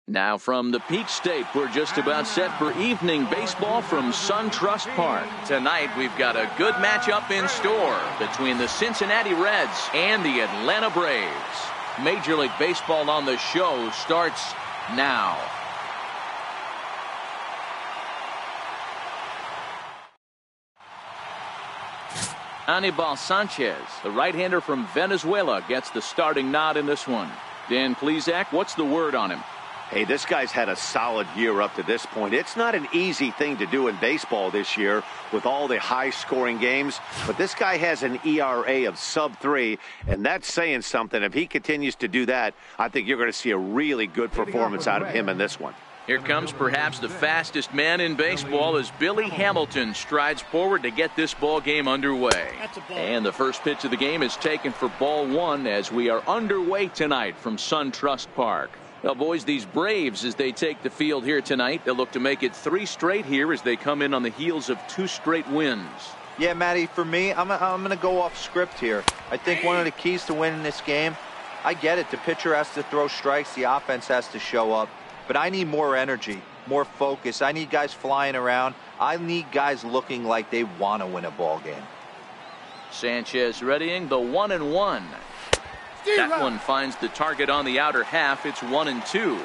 Now from the Peach State, we're just about set for evening baseball from SunTrust Park. Tonight, we've got a good matchup in store between the Cincinnati Reds and the Atlanta Braves. Major League Baseball on the show starts now. Anibal Sanchez, the right-hander from Venezuela, gets the starting nod in this one. Dan Plesac, what's the word on him? Hey, this guy's had a solid year up to this point. It's not an easy thing to do in baseball this year with all the high-scoring games, but this guy has an ERA of sub-3, and that's saying something. If he continues to do that, I think you're going to see a really good performance out of him in this one. Here comes perhaps the fastest man in baseball as Billy Hamilton strides forward to get this ball game underway. And the first pitch of the game is taken for ball one as we are underway tonight from SunTrust Park. Well, boys, these Braves, as they take the field here tonight, they'll look to make it 3 straight here as they come in on the heels of 2 straight wins. Yeah, Matty, for me, I'm going to go off script here. I think one of the keys to winning this game, I get it, the pitcher has to throw strikes, the offense has to show up, but I need more energy, more focus. I need guys flying around. I need guys looking like they want to win a ball game. Sanchez readying the 1-1. That one finds the target on the outer half. It's 1-2.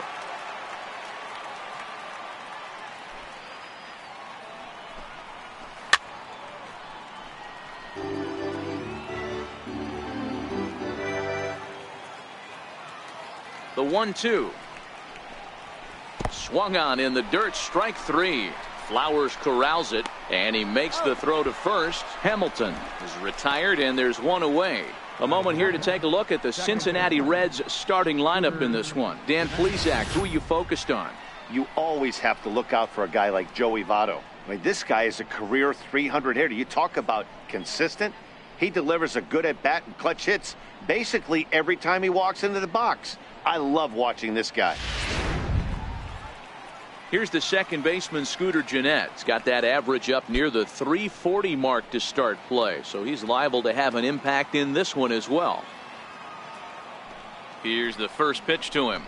The 1-2. Swung on in the dirt, strike 3. Flowers corrals it, and he makes the throw to first. Hamilton is retired, and there's one away. A moment here to take a look at the Cincinnati Reds starting lineup in this one. Dan Plesac, who are you focused on? You always have to look out for a guy like Joey Votto. I mean, this guy is a career 300 hitter. You talk about consistent. He delivers a good at-bat and clutch hits basically every time he walks into the box. I love watching this guy. Here's the second baseman, Scooter Gennett. He's got that average up near the 340 mark to start play, so he's liable to have an impact in this one as well. Here's the first pitch to him.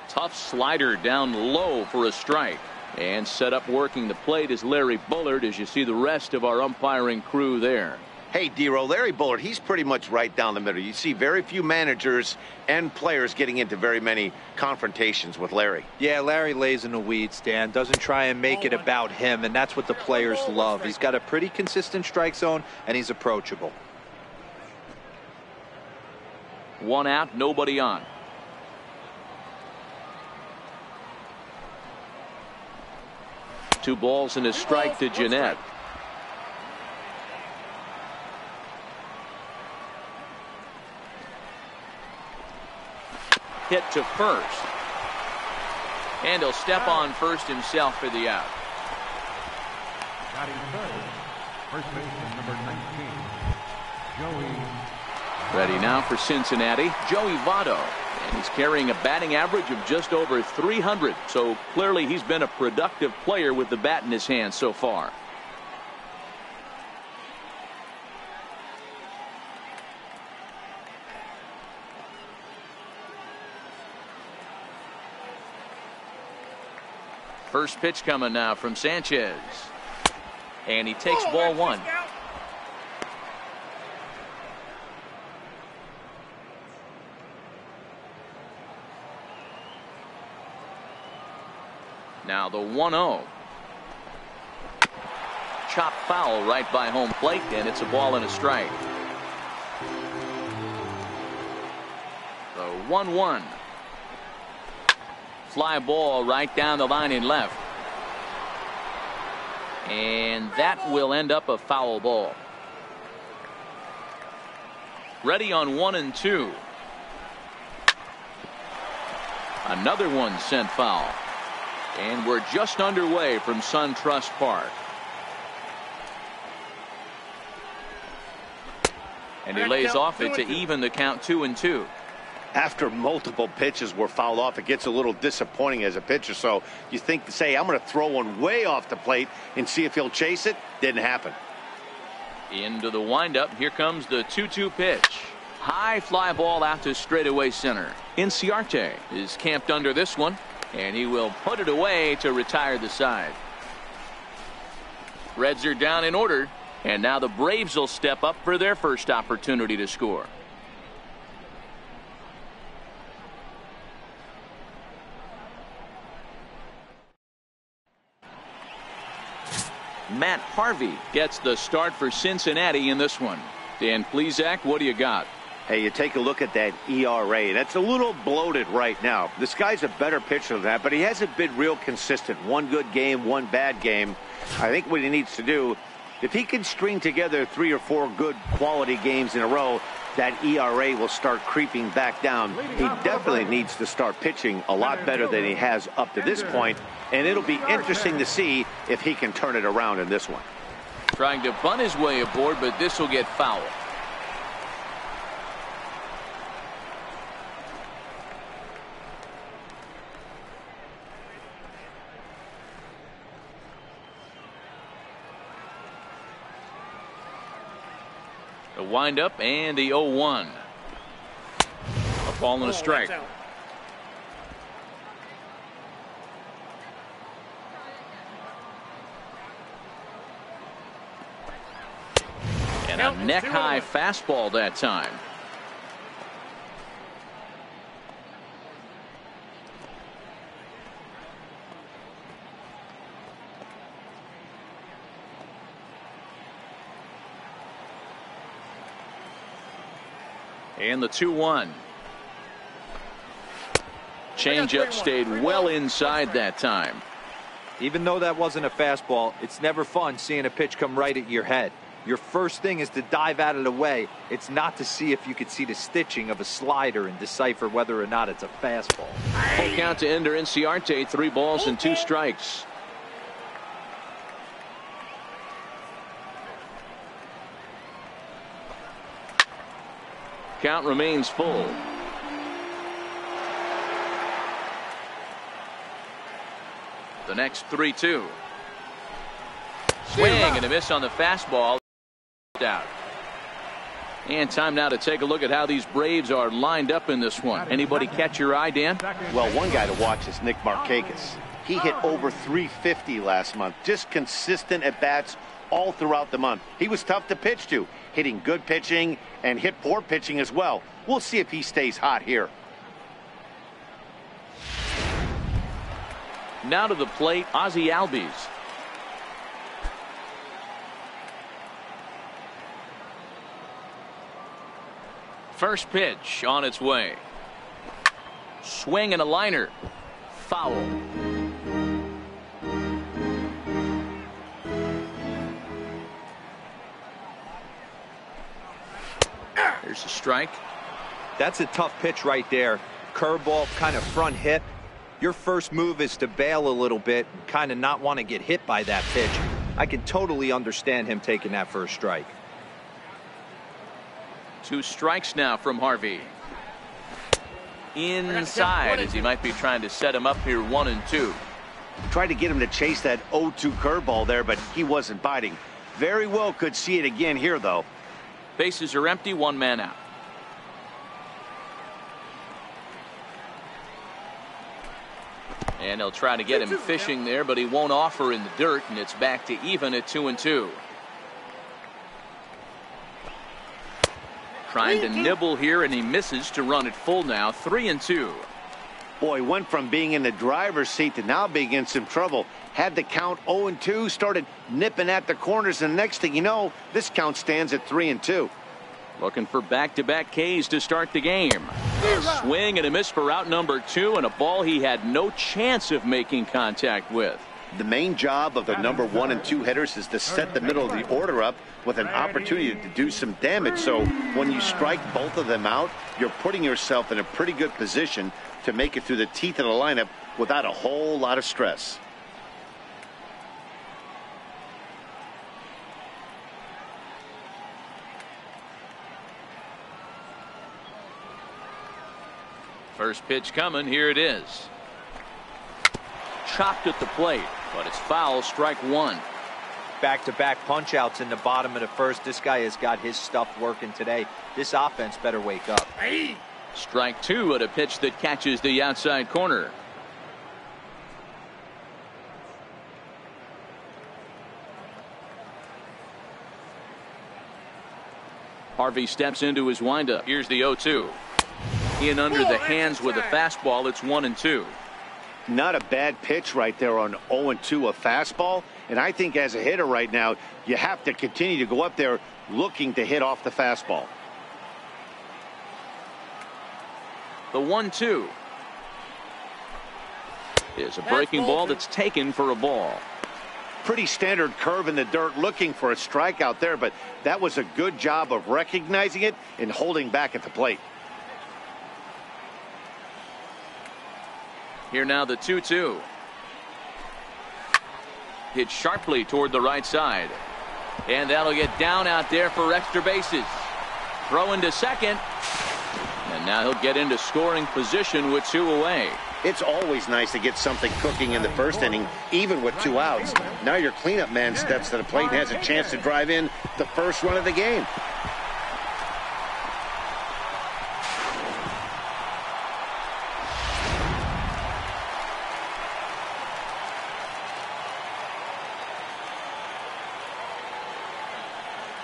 Tough slider down low for a strike. And set up working the plate is Larry Bullard, as you see the rest of our umpiring crew there. Hey, Dero, Larry Bullard, he's pretty much right down the middle. You see very few managers and players getting into very many confrontations with Larry. Yeah, Larry lays in the weeds, Dan. Doesn't try and make it about him, and that's what the players love. He's got a pretty consistent strike zone, and he's approachable. 1 out, nobody on. Two balls and a strike to Gennett. Hit to first. And he'll step on first himself for the out. Batting third, first baseman number 19, Joey. Ready now for Cincinnati, Joey Votto. And he's carrying a batting average of just over 300. So clearly he's been a productive player with the bat in his hand so far. First pitch coming now from Sanchez. And he takes ball 1. Now the 1-0. Chop foul right by home plate, and it's a ball and a strike. The 1-1. Fly ball right down the line in left. And that will end up a foul ball. Ready on 1-2. Another one sent foul. And we're just underway from SunTrust Park. And he lays off it to even the count 2-2. After multiple pitches were fouled off, it gets a little disappointing as a pitcher. So you think, say, I'm going to throw one way off the plate and see if he'll chase it. Didn't happen. Into the windup. Here comes the 2-2 pitch. High fly ball out to straightaway center. Inciarte is camped under this one, and he will put it away to retire the side. Reds are down in order, and now the Braves will step up for their first opportunity to score. Matt Harvey gets the start for Cincinnati in this one. Dan Plesac, what do you got? Hey, you take a look at that ERA. That's a little bloated right now. This guy's a better pitcher than that, but he hasn't been real consistent. One good game, one bad game. I think what he needs to do, if he can string together 3 or 4 good quality games in a row, that ERA will start creeping back down. He definitely needs to start pitching a lot better than he has up to this point, and it'll be interesting to see if he can turn it around in this one. Trying to bunt his way aboard, but this will get foul. The windup and the 0-1. A ball and a strike. And a neck-high fastball that time. And the 2-1. Changeup stayed well inside that time. Even though that wasn't a fastball, it's never fun seeing a pitch come right at your head. Your first thing is to dive out of the way. It's not to see if you could see the stitching of a slider and decipher whether or not it's a fastball. Full count to Ender Inciarte, 3 balls and 2 strikes. Count remains full. The next 3-2. Swing and a miss on the fastball. Out. And time now to take a look at how these Braves are lined up in this one. Anybody catch your eye, Dan? Well, one guy to watch is Nick Markakis. He hit over 350 last month. Just consistent at bats all throughout the month. He was tough to pitch to, hitting good pitching and hit poor pitching as well. We'll see if he stays hot here. Now to the plate, Ozzie Albies. First pitch on its way. Swing and a liner. Foul. Here's a strike. That's a tough pitch right there. Curveball, kind of front hit. Your first move is to bail a little bit and kind of not want to get hit by that pitch. I can totally understand him taking that for a strike. 2 strikes now from Harvey. Inside, as he might be trying to set him up here, 1-2. Tried to get him to chase that 0-2 curveball there, but he wasn't biting. Very well could see it again here, though. Bases are empty, 1 man out. And they'll try to get him fishing there, but he won't offer in the dirt, and it's back to even at 2-2. Trying to nibble here, and he misses to run it full now, 3-2. Boy, went from being in the driver's seat to now being in some trouble. Had the count 0-2, started nipping at the corners, and the next thing you know, this count stands at 3-2. Looking for back-to-back Ks to start the game. A swing and a miss for out number 2, and a ball he had no chance of making contact with. The main job of the number 1 and 2 hitters is to set the middle of the order up with an opportunity to do some damage. So when you strike both of them out, you're putting yourself in a pretty good position to make it through the teeth of the lineup without a whole lot of stress. First pitch coming. Here it is. Chopped at the plate, but it's foul, strike 1. Back-to-back punch-outs in the bottom of the first. This guy has got his stuff working today. This offense better wake up. Strike two at a pitch that catches the outside corner. Harvey steps into his windup. Here's the 0-2. In under the hands with a fastball. It's 1-2. Not a bad pitch right there on 0-2, a fastball. And I think as a hitter right now, you have to continue to go up there looking to hit off the fastball. The 1-2 is a breaking ball that's taken for a ball. Pretty standard curve in the dirt, looking for a strikeout there, but that was a good job of recognizing it and holding back at the plate. Here now the 2-2. Hit sharply toward the right side. And that'll get down out there for extra bases. Throw into second. And now he'll get into scoring position with 2 away. It's always nice to get something cooking in the first inning, even with 2 outs. Now your cleanup man steps to the plate and has a chance to drive in the first run of the game.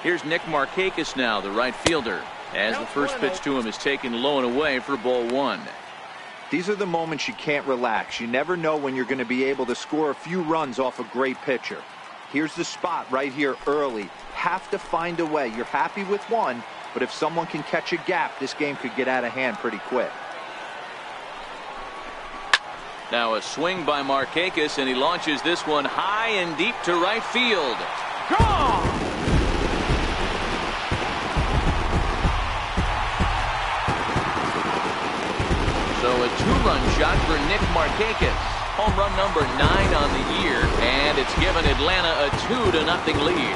Here's Nick Markakis now, the right fielder, as the first pitch to him is taken low and away for ball 1. These are the moments you can't relax. You never know when you're going to be able to score a few runs off a great pitcher. Here's the spot right here early. Have to find a way. You're happy with one, but if someone can catch a gap, this game could get out of hand pretty quick. Now a swing by Markakis, and he launches this one high and deep to right field. Gone! So a 2-run shot for Nick Markakis. Home run number 9 on the year, and it's given Atlanta a 2-0 lead.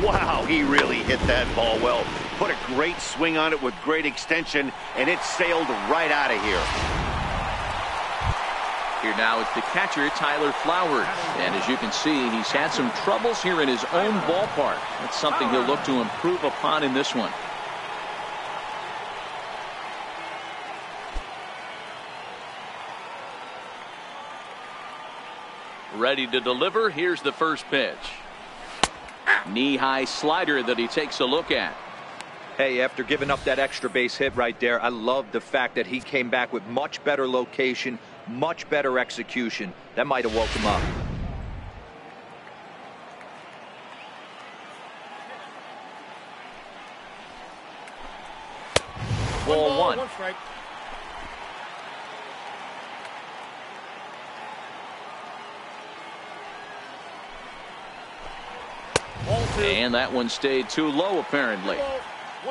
Wow, he really hit that ball well. Put a great swing on it with great extension, and it sailed right out of here. Here now it's the catcher, Tyler Flowers. And as you can see, he's had some troubles here in his own ballpark. That's something he'll look to improve upon in this one. Ready to deliver. Here's the first pitch. Knee-high slider that he takes a look at. Hey, after giving up that extra base hit right there, I love the fact that he came back with much better location, much better execution. That might have woke him up. Ball 1. Strike. And that one stayed too low, apparently.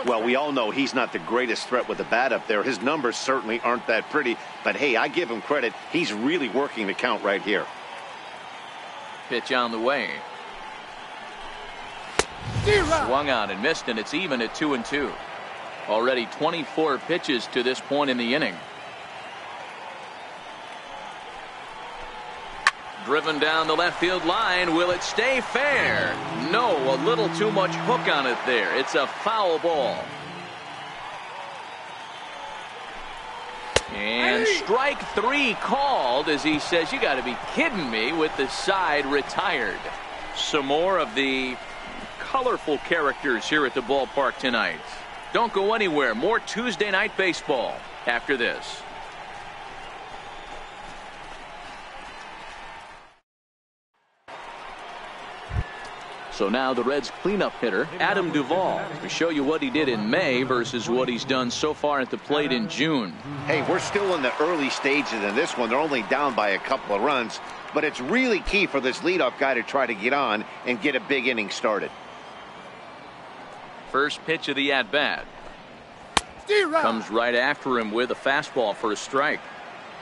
Well, we all know he's not the greatest threat with the bat up there. His numbers certainly aren't that pretty. But, hey, I give him credit. He's really working the count right here. Pitch on the way. Swung on and missed, and it's even at 2-2. Already 24 pitches to this point in the inning. Driven down the left field line. Will it stay fair? No, a little too much hook on it there. It's a foul ball. And strike 3 called, as he says, you got to be kidding me, with the side retired. Some more of the colorful characters here at the ballpark tonight. Don't go anywhere. More Tuesday night baseball after this. So now the Reds cleanup hitter, Adam Duvall, to show you what he did in May versus what he's done so far at the plate in June. Hey, we're still in the early stages in this one. They're only down by a couple of runs, but it's really key for this leadoff guy to try to get on and get a big inning started. First pitch of the at-bat. Comes right after him with a fastball for a strike.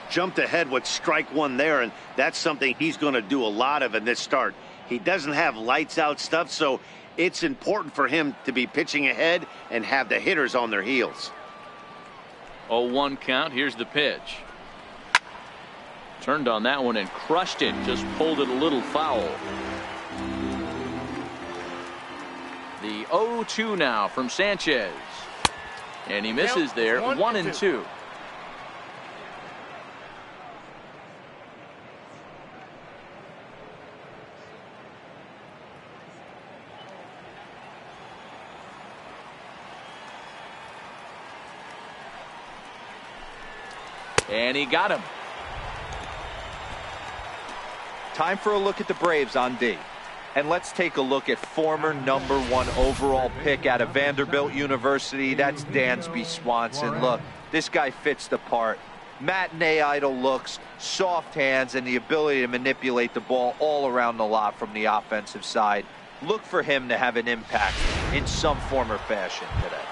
Jumped ahead with strike 1 there, and that's something he's going to do a lot of in this start. He doesn't have lights out stuff, so it's important for him to be pitching ahead and have the hitters on their heels. 0-1 count. Here's the pitch. Turned on that one and crushed it. Just pulled it a little foul. The 0-2 now from Sanchez. And he misses there. 1-2. And he got him. Time for a look at the Braves on D. And let's take a look at former #1 overall pick out of Vanderbilt University. That's Dansby Swanson. Look, this guy fits the part. Matinee idol looks, soft hands, and the ability to manipulate the ball all around the lot from the offensive side. Look for him to have an impact in some form or fashion today.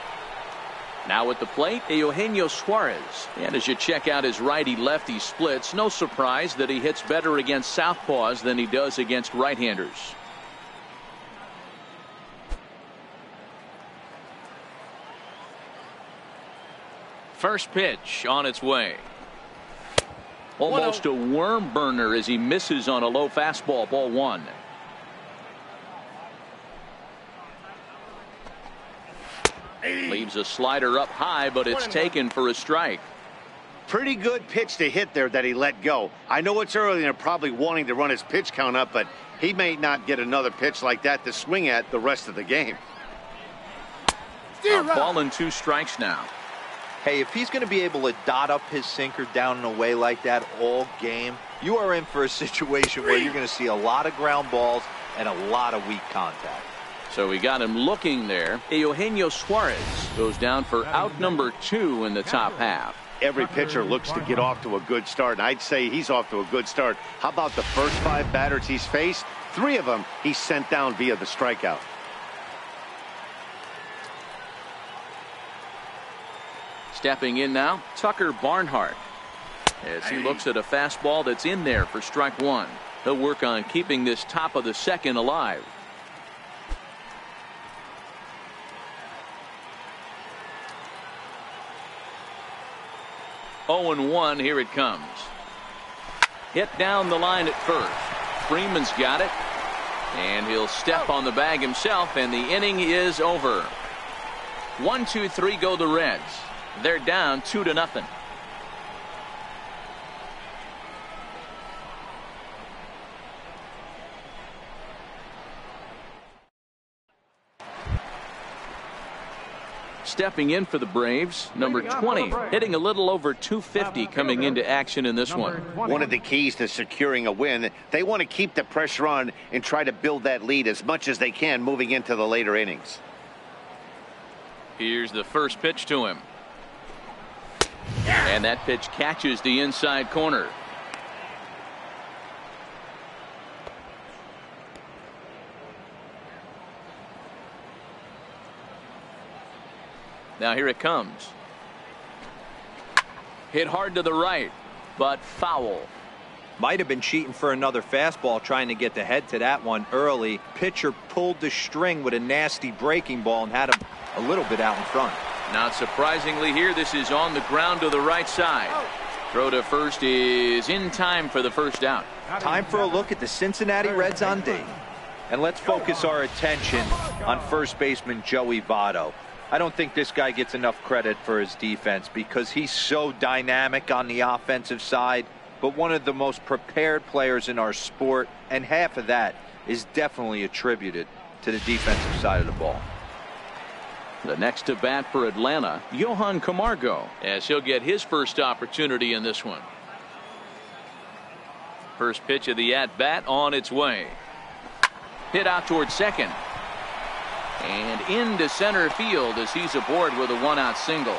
Now at the plate, Eugenio Suarez. And as you check out his righty-lefty splits, no surprise that he hits better against southpaws than he does against right-handers. First pitch on its way. Almost a worm burner as he misses on a low fastball. Ball 1. Leaves a slider up high, but it's taken for a strike. Pretty good pitch to hit there that he let go. I know it's early and they're probably wanting to run his pitch count up, but he may not get another pitch like that to swing at the rest of the game. A ball and 2 strikes now. Hey, if he's going to be able to dot up his sinker down and away like that all game, you are in for a situation where you're going to see a lot of ground balls and a lot of weak contact. So we got him looking there. Eugenio Suarez goes down for out number 2 in the top half. Every pitcher looks to get off to a good start, and I'd say he's off to a good start. How about the first 5 batters he's faced? 3 of them he sent down via the strikeout. Stepping in now, Tucker Barnhart. As he looks at a fastball that's in there for strike 1. He'll work on keeping this top of the second alive. 0-1, here it comes. Hit down the line at first. Freeman's got it. And he'll step on the bag himself, and the inning is over. 1, 2, 3 go the Reds. They're down 2-0. Stepping in for the Braves, number 20, hitting a little over 250 coming into action in this one. One of the keys to securing a win, they want to keep the pressure on and try to build that lead as much as they can moving into the later innings. Here's the first pitch to him. And that pitch catches the inside corner. Now here it comes. Hit hard to the right, but foul. Might have been cheating for another fastball, trying to get the head to that one early. Pitcher pulled the string with a nasty breaking ball and had him a little bit out in front. Not surprisingly here, this is on the ground to the right side. Throw to first is in time for the first out. Time for a look at the Cincinnati Reds on D. And let's focus our attention on first baseman Joey Votto. I don't think this guy gets enough credit for his defense because he's so dynamic on the offensive side, but one of the most prepared players in our sport, and half of that is definitely attributed to the defensive side of the ball. The next to bat for Atlanta, Johan Camargo, as he'll get his first opportunity in this one. First pitch of the at-bat on its way. Hit out towards second. And into center field as he's aboard with a 1-out single.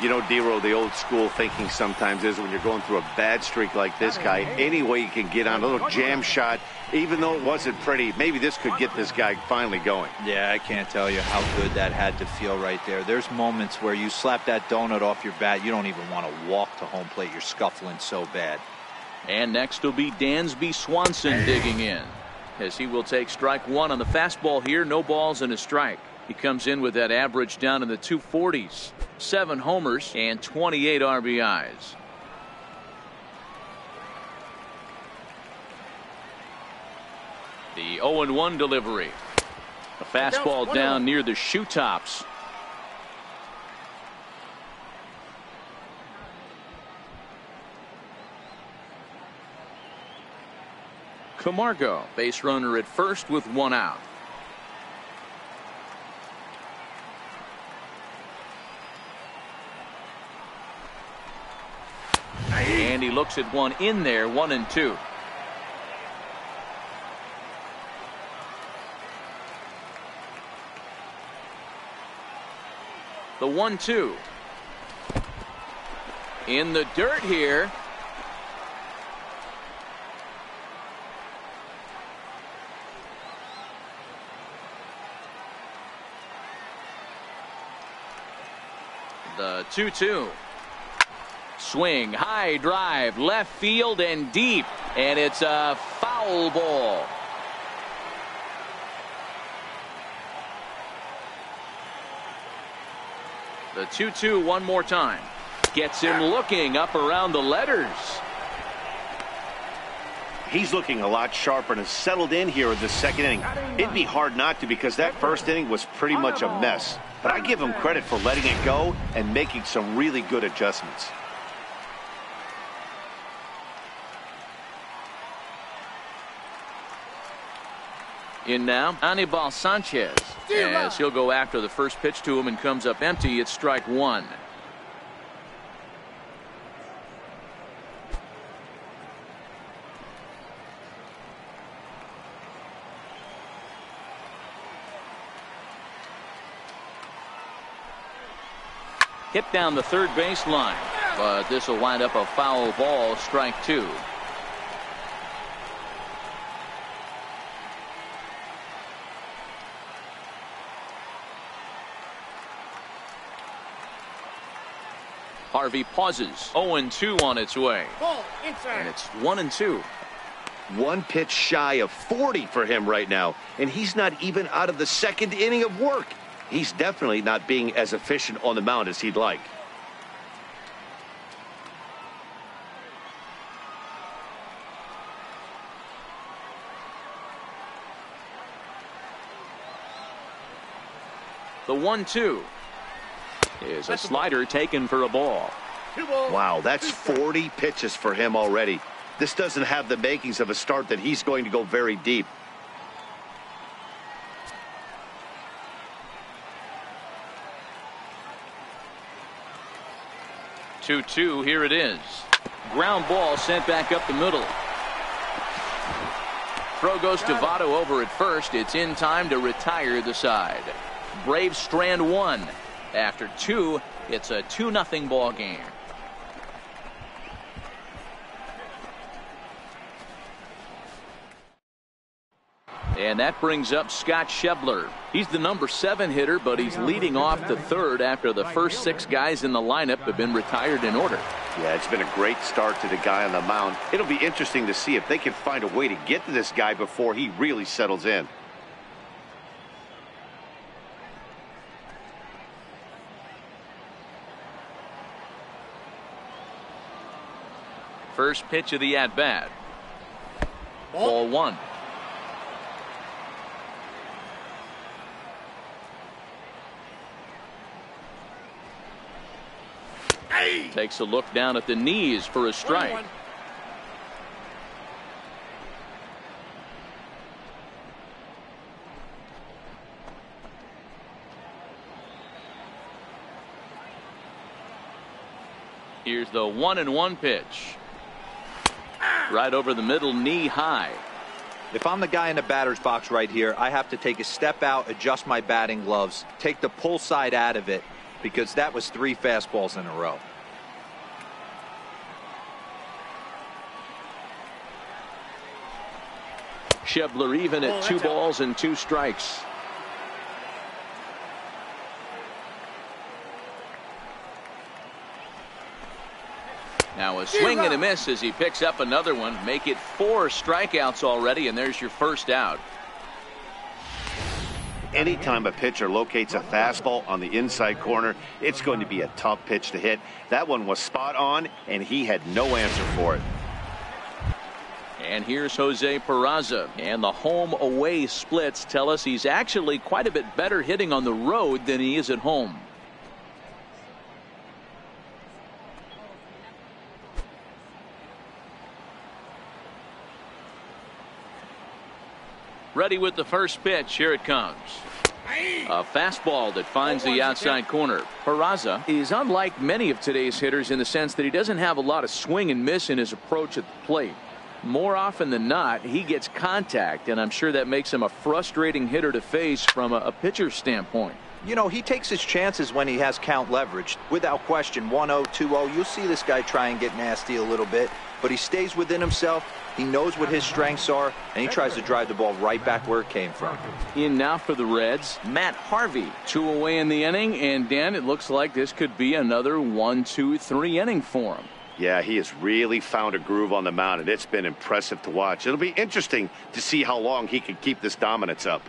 You know, Dero, the old school thinking sometimes is when you're going through a bad streak like this guy, any way you can get on a little jam shot, even though it wasn't pretty, maybe this could get this guy finally going. Yeah, I can't tell you how good that had to feel right there. There's moments where you slap that donut off your bat, you don't even want to walk to home plate. You're scuffling so bad. And next will be Dansby Swanson digging in, as he will take strike 1 on the fastball here. No balls and a strike. He comes in with that average down in the 240s, 7 homers and 28 RBIs. The 0-1 delivery. A fastball down near the shoe tops. Camargo, base runner at first with 1 out. And he looks at one in there, 1-2. The 1-2. In the dirt here. The 2-2. Swing, high drive, left field and deep, and it's a foul ball. The 2-2 one more time. Gets him looking up around the letters. He's looking a lot sharper and has settled in here in the second inning. It'd be hard not to, because that first inning was pretty much a mess. But I give him credit for letting it go and making some really good adjustments. In now, Anibal Sanchez, as he'll go after the first pitch to him and comes up empty. It's strike 1. Hit down the third baseline, but this will wind up a foul ball, strike 2. Harvey pauses. 0-2 on its way. And it's 1-2. 1 pitch shy of 40 for him right now, and he's not even out of the second inning of work. He's definitely not being as efficient on the mound as he'd like. The 1-2 is a slider taken for a ball. Wow, that's 40 pitches for him already. This doesn't have the makings of a start that he's going to go very deep. Two, here it is. Ground ball sent back up the middle. Throw goes to Votto over at first. It's in time to retire the side. Braves strand 1. After 2, it's a 2-0 ball game. And that brings up Scott Schebler. He's the number 7 hitter, but he's leading off the third after the first 6 guys in the lineup have been retired in order. Yeah, it's been a great start to the guy on the mound. It'll be interesting to see if they can find a way to get to this guy before he really settles in. First pitch of the at-bat. Ball 1. Takes a look down at the knees for a strike. Here's the 1-1 pitch. Right over the middle, knee high. If I'm the guy in the batter's box right here, I have to take a step out, adjust my batting gloves, take the pull side out of it, because that was 3 fastballs in a row. Schebler even at 2 balls and 2 strikes. Now a swing and a miss as he picks up another one. Make it 4 strikeouts already, and there's your first out. anytime a pitcher locates a fastball on the inside corner, it's going to be a tough pitch to hit. That one was spot on, and he had no answer for it. And here's Jose Peraza, and the home-away splits tell us he's actually quite a bit better hitting on the road than he is at home. Ready with the first pitch. Here it comes. A fastball that finds the outside corner. Peraza is unlike many of today's hitters in the sense that he doesn't have a lot of swing and miss in his approach at the plate. More often than not, he gets contact, and I'm sure that makes him a frustrating hitter to face from a pitcher's standpoint. You know, he takes his chances when he has count leverage. Without question, 1-0, 2-0, you'll see this guy try and get nasty a little bit, but he stays within himself. He knows what his strengths are, and he tries to drive the ball right back where it came from. In now for the Reds, Matt Harvey. 2 away in the inning, and Dan, it looks like this could be another 1, 2, 3 inning for him. Yeah, he has really found a groove on the mound, and it's been impressive to watch. It'll be interesting to see how long he can keep this dominance up.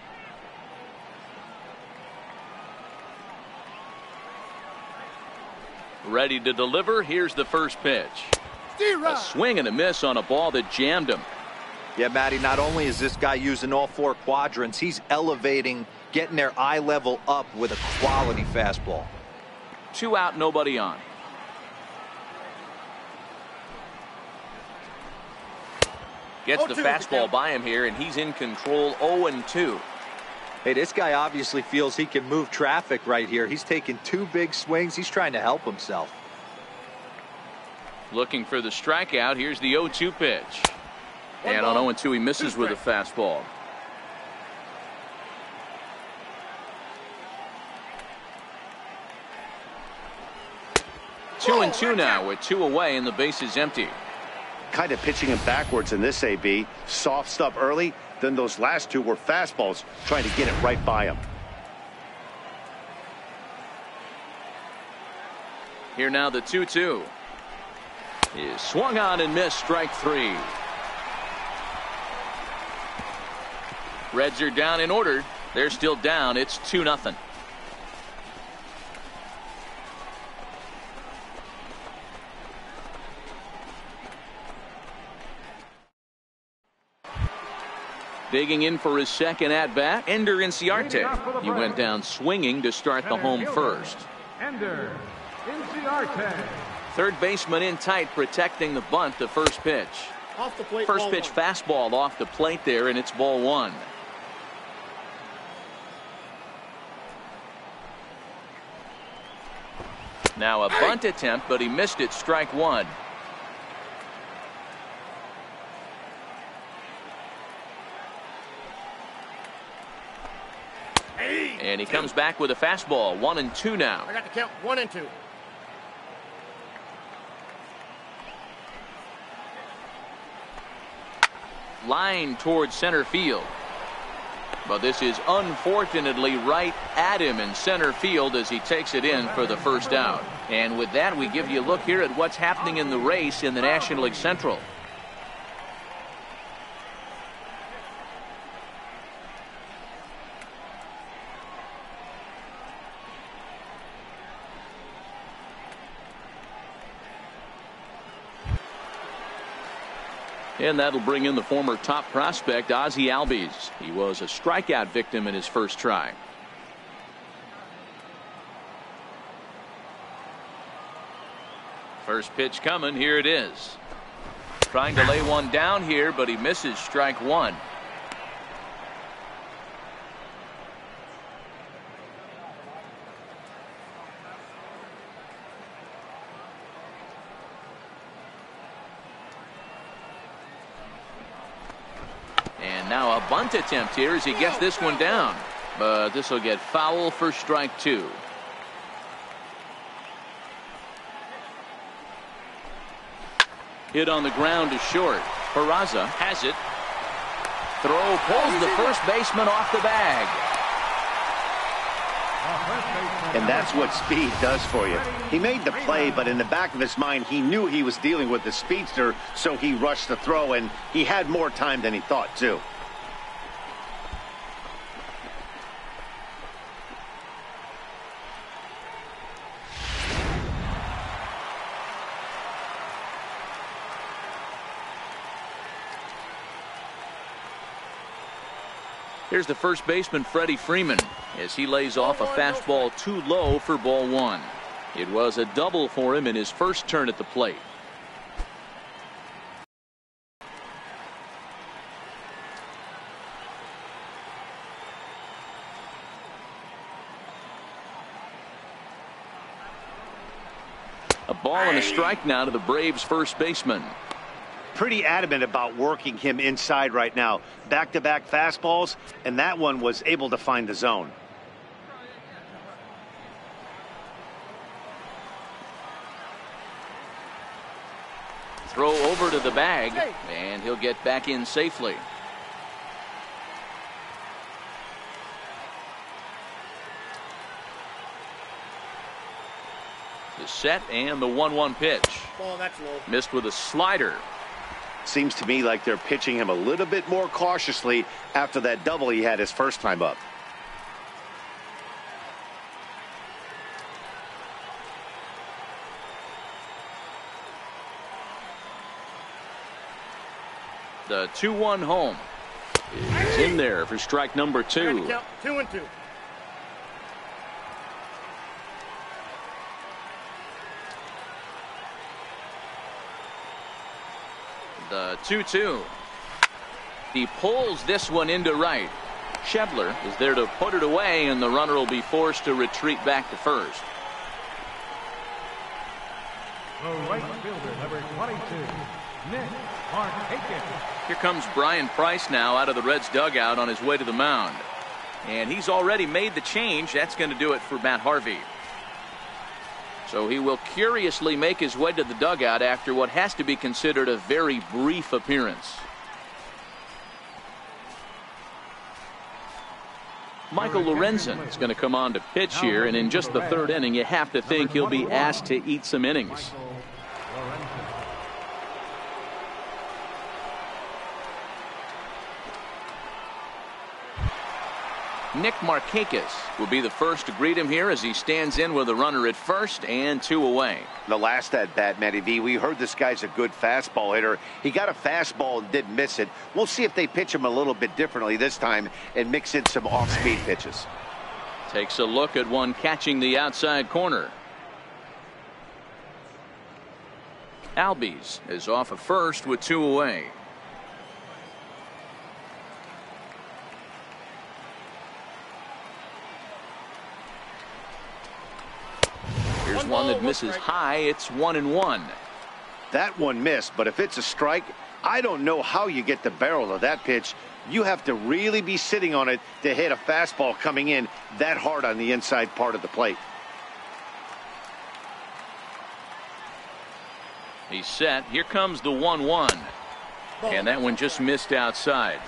Ready to deliver. Here's the first pitch. A swing and a miss on a ball that jammed him. Yeah, Matty, not only is this guy using all 4 quadrants, he's elevating, getting their eye level up with a quality fastball. 2 out, nobody on. Gets the fastball by him here, and he's in control. 0-2. Hey, this guy obviously feels he can move traffic right here. He's taking 2 big swings. He's trying to help himself. Looking for the strikeout. Here's the 0-2 pitch. And on 0-2, he misses with a fastball. Two and two now with 2 away, and the base is empty. Kind of pitching him backwards in this AB. Soft stuff early, then those last 2 were fastballs, trying to get it right by him. Here now the 2-2 is swung on and missed. Strike 3. Reds are down in order. They're still down. It's 2-0. Digging in for his second at-bat, Ender Inciarte. He went down swinging to start the home first. Ender Inciarte. Third baseman in tight, protecting the bunt. The first pitch. Off the plate, First pitch fastball off the plate there, and it's ball 1. Now a bunt attempt, but he missed it. Strike 1. And he comes back with a fastball. 1-2 now. I got the count. 1-2. Line towards center field. But this is unfortunately right at him in center field as he takes it in for the first out. And with that, we give you a look here at what's happening in the race in the National League Central. And that'll bring in the former top prospect, Ozzie Albies. He was a strikeout victim in his first try. First pitch coming. Here it is. Trying to lay one down here, but he misses. Strike 1. Now a bunt attempt here as he gets this one down. But this will get foul for strike 2. Hit on the ground to short. Peraza has it. Throw pulls the first baseman off the bag. And that's what speed does for you. He made the play, but in the back of his mind, he knew he was dealing with the speedster, so he rushed the throw, and he had more time than he thought, too. Here's the first baseman, Freddie Freeman, as he lays off a fastball too low for ball one. It was a double for him in his first turn at the plate. A ball and a strike now to the Braves first baseman. Pretty adamant about working him inside right now. Back-to-back fastballs, and that one was able to find the zone. Throw over to the bag, and he'll get back in safely. The set and the 1-1 pitch. Oh, that's low. Missed with a slider. Seems to me like they're pitching him a little bit more cautiously after that double he had his first time up. The 2-1 home is in there for strike number 2. 2-2. The 2-2. He pulls this one into right. Schebler is there to put it away, and the runner will be forced to retreat back to first. The right fielder, number 22, Nick Markakis. Here comes Brian Price now out of the Reds dugout on his way to the mound. And he's already made the change. That's going to do it for Matt Harvey. So he will curiously make his way to the dugout after what has to be considered a very brief appearance. Michael Lorenzen is going to come on to pitch here, and in just the third inning, you have to think he'll be asked to eat some innings. Nick Markakis will be the first to greet him here as he stands in with a runner at first and 2 away. The last at bat, Matty V, we heard this guy's a good fastball hitter. He got a fastball and did miss it. We'll see if they pitch him a little bit differently this time and mix in some off-speed pitches. Takes a look at one catching the outside corner. Albies is off of first with 2 away. Here's one that misses high. It's 1-1. That one missed, but if it's a strike, I don't know how you get the barrel of that pitch. You have to really be sitting on it to hit a fastball coming in that hard on the inside part of the plate. He's set. Here comes the 1-1. And that one just missed outside.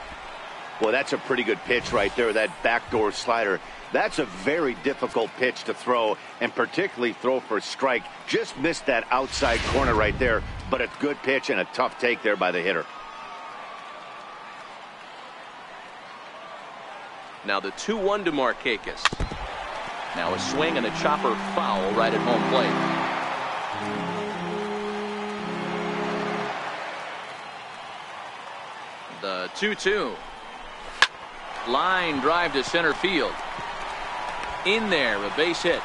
Well, that's a pretty good pitch right there, that backdoor slider. That's a very difficult pitch to throw, and particularly throw for a strike. Just missed that outside corner right there, but a good pitch and a tough take there by the hitter. Now the 2-1 to Markakis. Now a swing and a chopper foul right at home plate. The 2-2. Line drive to center field. In there, a base hit.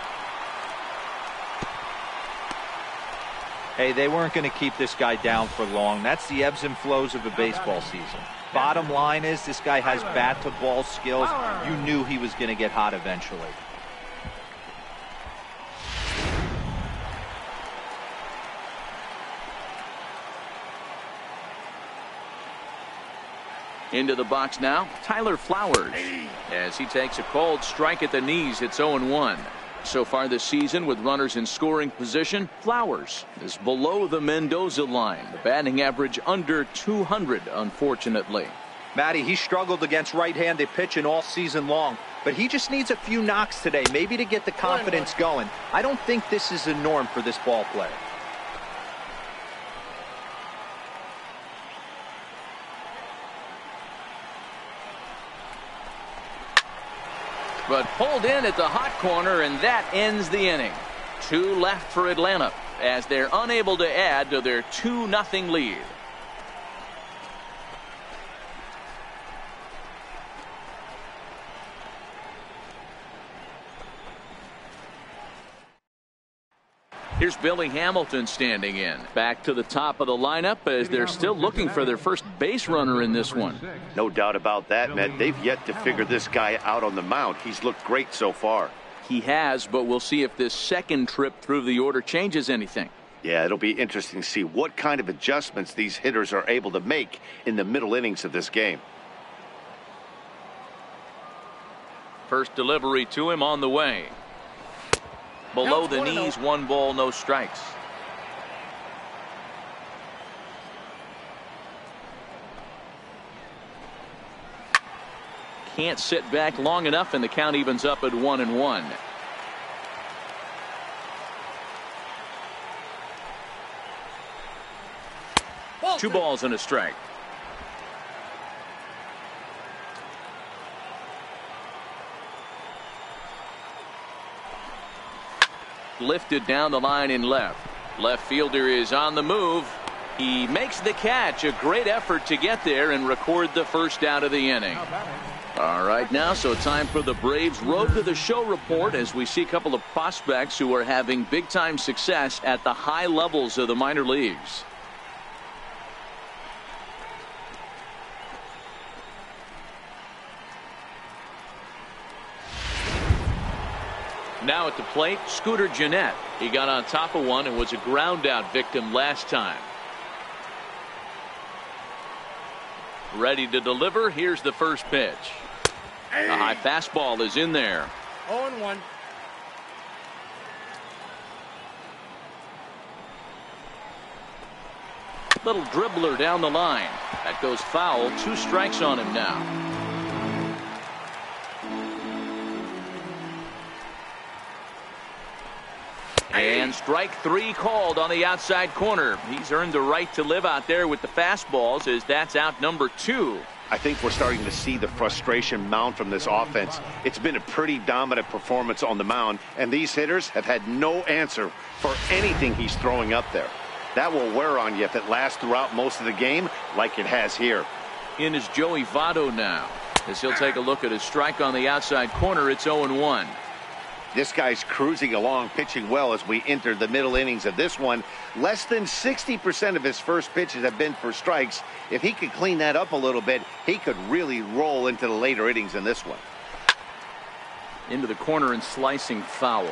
Hey, they weren't going to keep this guy down for long. That's the ebbs and flows of a baseball season. Bottom line is this guy has bat to ball skills. You knew he was going to get hot eventually. Into the box now, Tyler Flowers, as he takes a called strike at the knees. It's 0-1. So far this season, with runners in scoring position, Flowers is below the Mendoza line. The batting average under 200, unfortunately. Matty, he struggled against right-handed pitching all season long, but he just needs a few knocks today, maybe to get the confidence going. I don't think this is a norm for this ball player. But pulled in at the hot corner, and that ends the inning. 2 left for Atlanta as they're unable to add to their 2-0 lead. Here's Billy Hamilton standing in. Back to the top of the lineup as they're still looking for their first base runner in this one. No doubt about that, Matt. They've yet to figure this guy out on the mound. He's looked great so far. He has, but we'll see if this second trip through the order changes anything. Yeah, it'll be interesting to see what kind of adjustments these hitters are able to make in the middle innings of this game. First delivery to him on the way. Below the knees, 1 ball, no strikes. Can't sit back long enough, and the count evens up at 1-1. Ball 2 balls and a strike. Lifted down the line in left. Left fielder is on the move. He makes the catch. A great effort to get there and record the first out of the inning. All right, now so time for the Braves Road to the Show report as we see a couple of prospects who are having big time success at the high levels of the minor leagues. Now at the plate, Scooter Gennett. He got on top of one and was a ground out victim last time. Ready to deliver. Here's the first pitch. The high fastball is in there. 0-1. Little dribbler down the line. That goes foul. 2 strikes on him now. And strike 3 called on the outside corner. He's earned the right to live out there with the fastballs as that's out number 2. I think we're starting to see the frustration mount from this offense. It's been a pretty dominant performance on the mound, and these hitters have had no answer for anything he's throwing up there. That will wear on you if it lasts throughout most of the game like it has here. In is Joey Votto now as he'll take a look at his strike on the outside corner. It's 0-1. This guy's cruising along, pitching well as we enter the middle innings of this one. Less than 60% of his first pitches have been for strikes. If he could clean that up a little bit, he could really roll into the later innings in this one. Into the corner and slicing foul.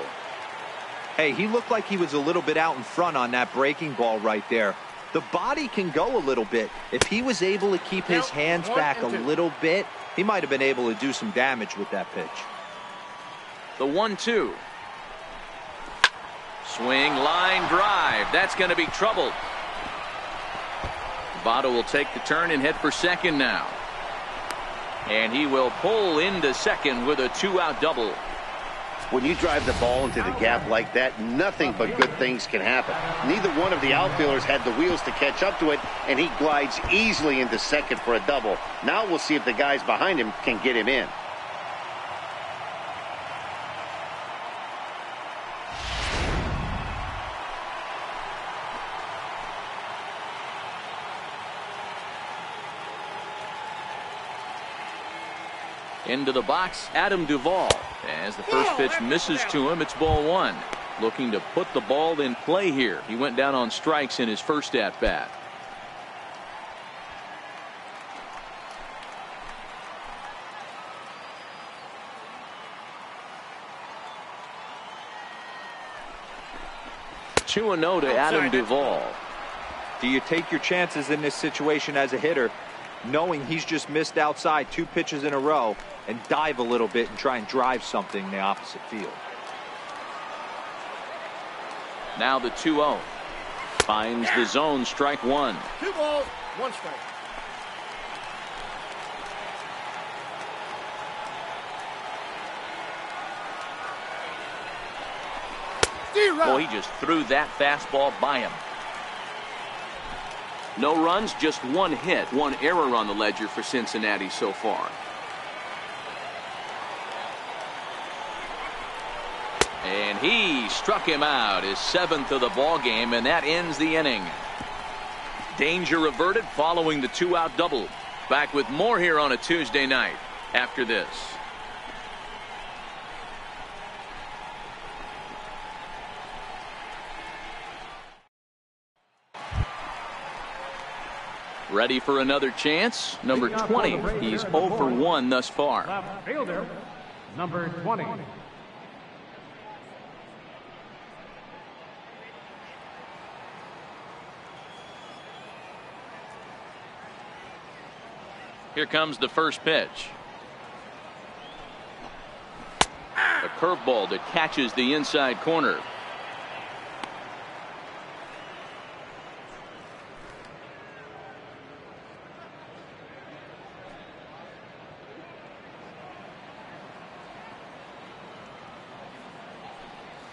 Hey, he looked like he was a little bit out in front on that breaking ball right there. The body can go a little bit. If he was able to keep his hands back a little bit, he might have been able to do some damage with that pitch. The 1-2. Swing, line drive. That's going to be trouble. Votto will take the turn and head for second now. And he will pull into second with a 2-out double. When you drive the ball into the gap like that, nothing but good things can happen. Neither one of the outfielders had the wheels to catch up to it, and he glides easily into second for a double. Now we'll see if the guys behind him can get him in. Into the box, Adam Duvall. As the first pitch misses to him, it's ball 1. Looking to put the ball in play here. He went down on strikes in his first at bat. Two and 0 to Adam Duvall. Do you take your chances in this situation as a hitter, knowing he's just missed outside 2 pitches in a row, and dive a little bit and try and drive something in the opposite field? Now the 2-0. Finds the zone, strike 1. 2 balls, 1 strike. Oh, he just threw that fastball by him. No runs, just 1 hit, 1 error on the ledger for Cincinnati so far. And he struck him out, his 7th of the ball game, and that ends the inning. Danger averted following the 2-out double. Back with more here on a Tuesday night after this. Ready for another chance. Number 20. He's 0 for 1 thus far. Left fielder, number 20. Here comes the first pitch. A curveball that catches the inside corner.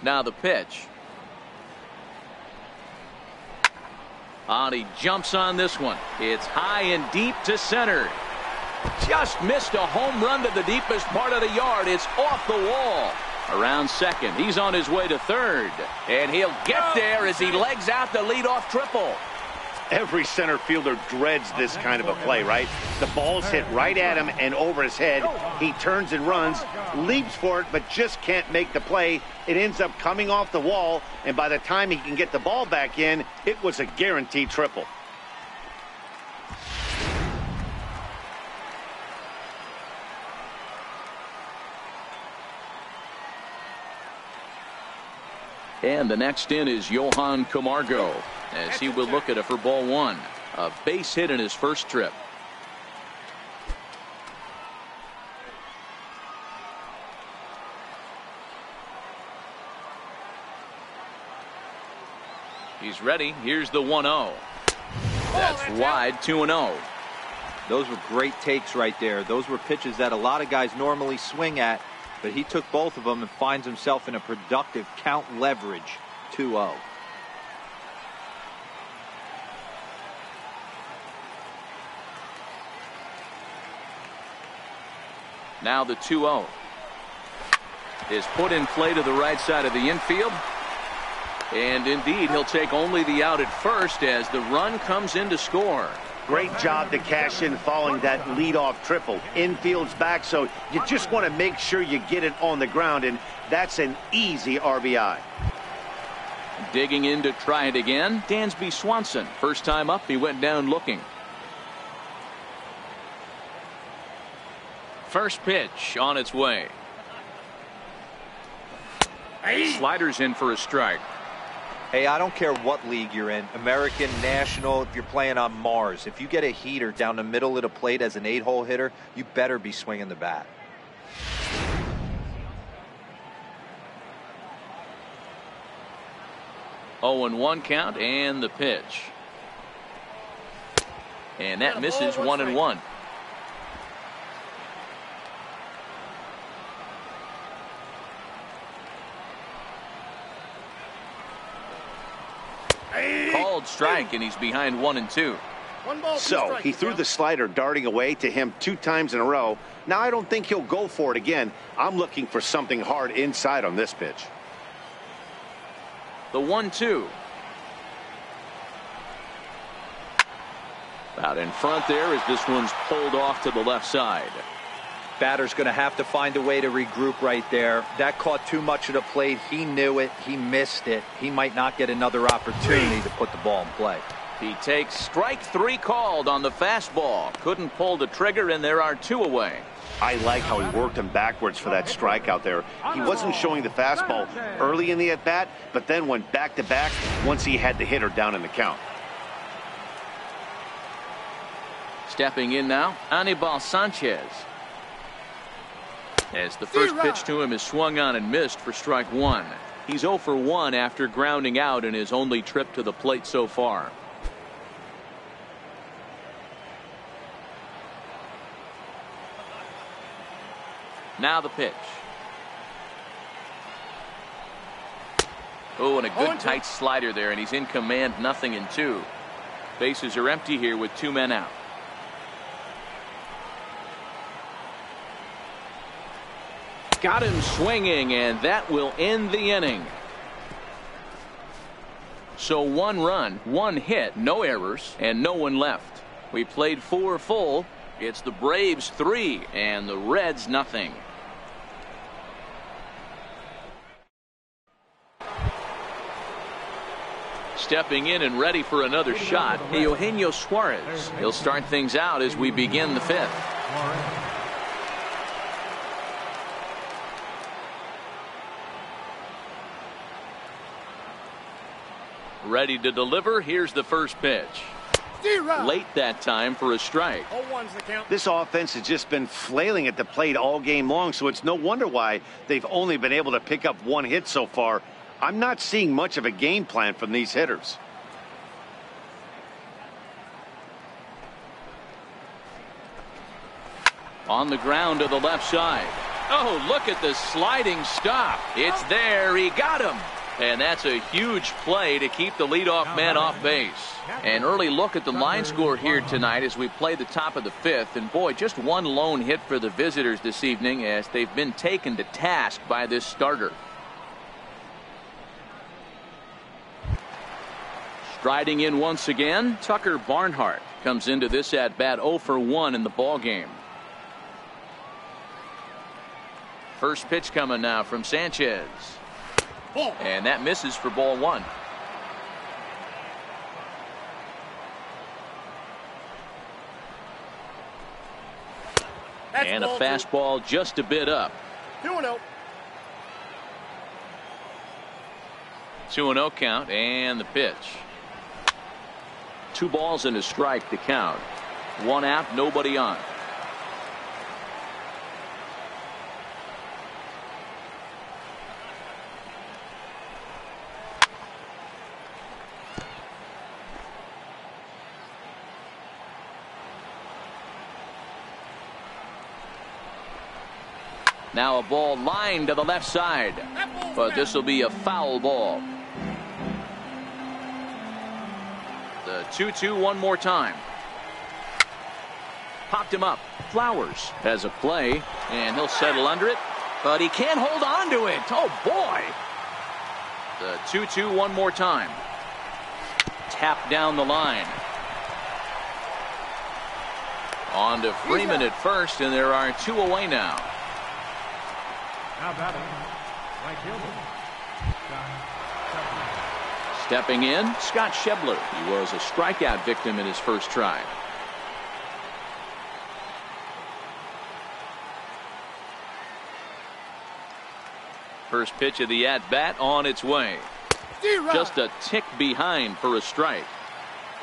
Now the pitch. And he jumps on this one. It's high and deep to center. Just missed a home run to the deepest part of the yard. It's off the wall. Around second. He's on his way to third. And he'll get there as he legs out the leadoff triple. Every center fielder dreads this kind of a play, right? The ball's hit right at him and over his head. He turns and runs, leaps for it, but just can't make the play. It ends up coming off the wall, and by the time he can get the ball back in, it was a guaranteed triple. And the next in is Johan Camargo, as he will look at it for ball 1. A base hit in his first trip. He's ready. Here's the 1-0. That's wide, 2-0. Those were great takes right there. Those were pitches that a lot of guys normally swing at, but he took both of them and finds himself in a productive count leverage 2-0. Now the 2-0 is put in play to the right side of the infield. And indeed, he'll take only the out at first as the run comes in to score. Great job to cash in following that leadoff triple. Infield's back, so you just want to make sure you get it on the ground, and that's an easy RBI. Digging in to try it again, Dansby Swanson. First time up, he went down looking. First pitch on its way. Sliders in for a strike. Hey, I don't care what league you're in, American, National, if you're playing on Mars. If you get a heater down the middle of the plate as an 8-hole hitter, you better be swinging the bat. Oh, 0-1 count and the pitch. And that misses 1-1. Called strike, and he's behind 1-2. So he threw the slider darting away to him 2 times in a row. Now I don't think he'll go for it again. I'm looking for something hard inside on this pitch. The 1-2. Out in front there as this one's pulled off to the left side. Batter's going to have to find a way to regroup right there. That caught too much of the plate. He knew it. He missed it. He might not get another opportunity to put the ball in play. He takes strike 3 called on the fastball. Couldn't pull the trigger, and there are 2 away. I like how he worked him backwards for that strike out there. He wasn't showing the fastball early in the at-bat, but then went back-to-back once he had the hitter down in the count. Stepping in now, Anibal Sanchez. As the first pitch to him is swung on and missed for strike 1. He's 0 for 1 after grounding out in his only trip to the plate so far. Now the pitch. Oh, and a good tight slider there, and he's in command, 0-2. Bases are empty here with 2 men out. Got him swinging, and that will end the inning. So 1 run, 1 hit, no errors, and no one left. We played 4 full. It's the Braves 3 and the Reds 0. stepping in and ready for another shot, Eugenio Suarez. He'll start things out as we begin the fifth. Ready to deliver. Here's the first pitch. Late that time for a strike. 0-1's the count. This offense has just been flailing at the plate all game long, so it's no wonder why they've only been able to pick up one hit so far. I'm not seeing much of a game plan from these hitters. On the ground to the left side. Oh, look at the sliding stop. It's there. He got him. And that's a huge play to keep the leadoff man off base. An early look at the line score here tonight as we play the top of the fifth. And boy, just one lone hit for the visitors this evening as they've been taken to task by this starter. Striding in once again, Tucker Barnhart comes into this at bat 0 for 1 in the ball game. First pitch coming now from Sanchez. And that misses for ball 1. And a fastball just a bit up. 2-0. 2-0 count and the pitch. 2 balls and a strike to count. 1 out, nobody on. Now a ball lined to the left side, but this will be a foul ball. The 2-2 one more time. Popped him up. Flowers has a play, and he'll settle under it, but he can't hold on to it. Oh, boy. The 2-2 one more time. Tap down the line. On to Freeman at first, and there are 2 away now. Now batting, right fielder, Stepping in, Scott Schebler. He was a strikeout victim in his first try. First pitch of the at-bat on its way. Just a tick behind for a strike.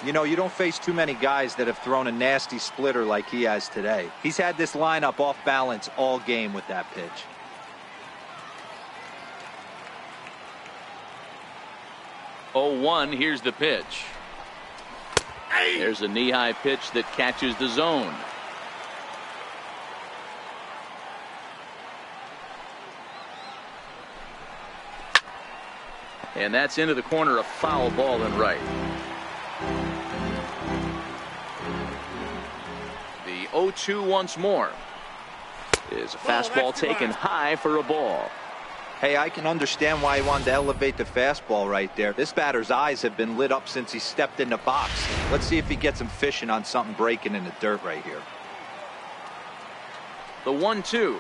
You know, you don't face too many guys that have thrown a nasty splitter like he has today. He's had this lineup off balance all game with that pitch. 0-1, here's the pitch. There's a knee-high pitch that catches the zone. And that's into the corner, a foul ball and right. The 0-2 once more. Is a fastball taken high for a ball. Hey, I can understand why he wanted to elevate the fastball right there. This batter's eyes have been lit up since he stepped in the box. Let's see if he gets him fishing on something breaking in the dirt right here. The 1-2.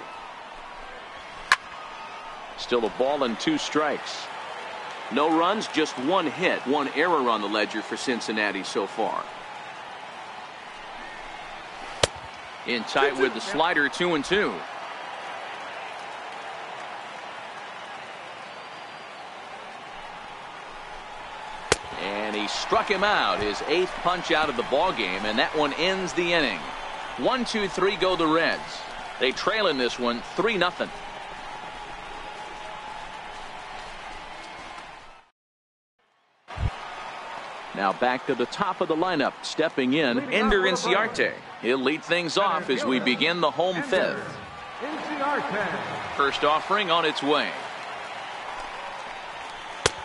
Still a ball and 2 strikes. No runs, just 1 hit. 1 error on the ledger for Cincinnati so far. In tight with the slider, 2-2. And he struck him out, his 8th punch out of the ball game, and that one ends the inning. 1-2-3 go the Reds. They trail in this one 3-0. Now back to the top of the lineup, stepping in, Ender Inciarte. He'll lead things off as we begin the home 5th. First offering on its way.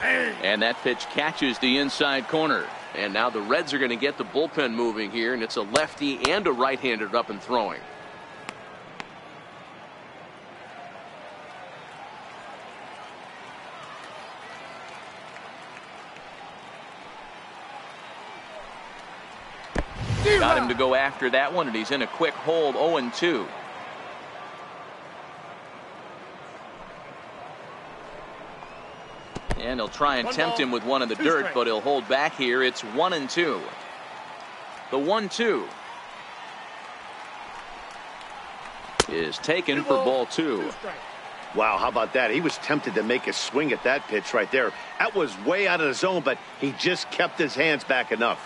And that pitch catches the inside corner. And now the Reds are going to get the bullpen moving here, and it's a lefty and a right-hander up and throwing. Got him to go after that one, and he's in a quick hold, 0-2. And he'll try and tempt him with one in the dirt, but he'll hold back here. It's 1-2. The 1-2 is taken for ball 2. Wow, how about that? He was tempted to make a swing at that pitch right there. That was way out of the zone, but he just kept his hands back enough.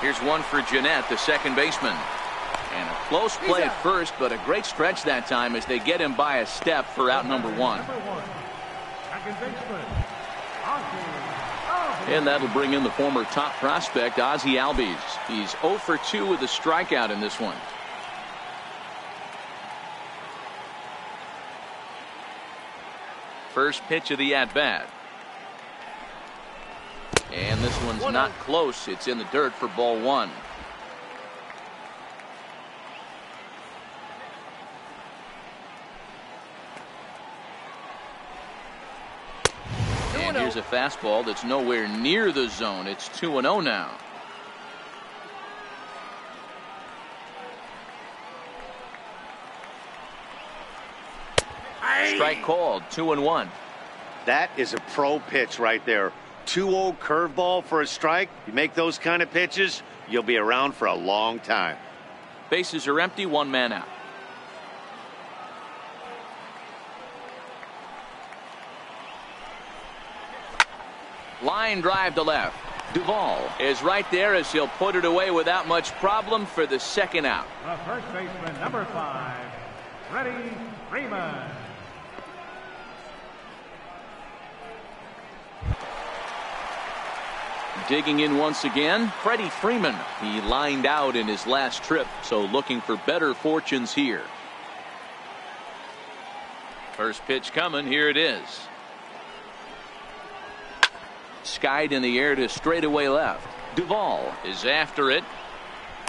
Here's one for Jeanette, the second baseman. And a close play at first, but a great stretch that time as they get him by a step for out number 1. Second baseman, And that'll bring in the former top prospect, Ozzie Albies. He's 0 for 2 with a strikeout in this one. First pitch of the at-bat. And this one's not close. It's in the dirt for ball 1. And here's a fastball that's nowhere near the zone. It's 2-0 now. Strike called. 2-1. That is a pro pitch right there. 2-0 curveball for a strike. You make those kind of pitches, you'll be around for a long time. Bases are empty. 1 man out. Line drive to left. Duvall is right there as he'll put it away without much problem for the second out. the first baseman, number 5, Freddie Freeman. Digging in once again, Freddie Freeman. He lined out in his last trip, so looking for better fortunes here. First pitch coming. Here it is. Skied in the air to straightaway left. Duvall is after it.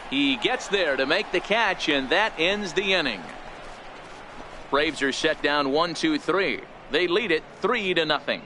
He gets there to make the catch, and that ends the inning. Braves are set down 1-2-3. They lead it 3-0.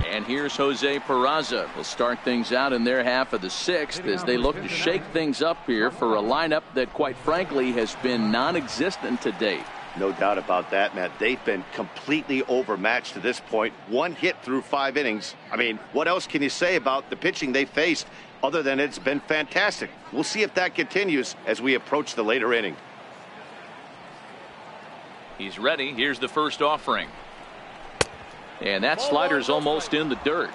And here's Jose Peraza. Will start things out in their half of the 6th as they look to shake things up here for a lineup that, quite frankly, has been non-existent to date. No doubt about that, Matt. They've been completely overmatched to this point. 1 hit through 5 innings. I mean, what else can you say about the pitching they faced other than it's been fantastic? We'll see if that continues as we approach the later inning. He's ready. Here's the first offering. And that slider's almost in the dirt.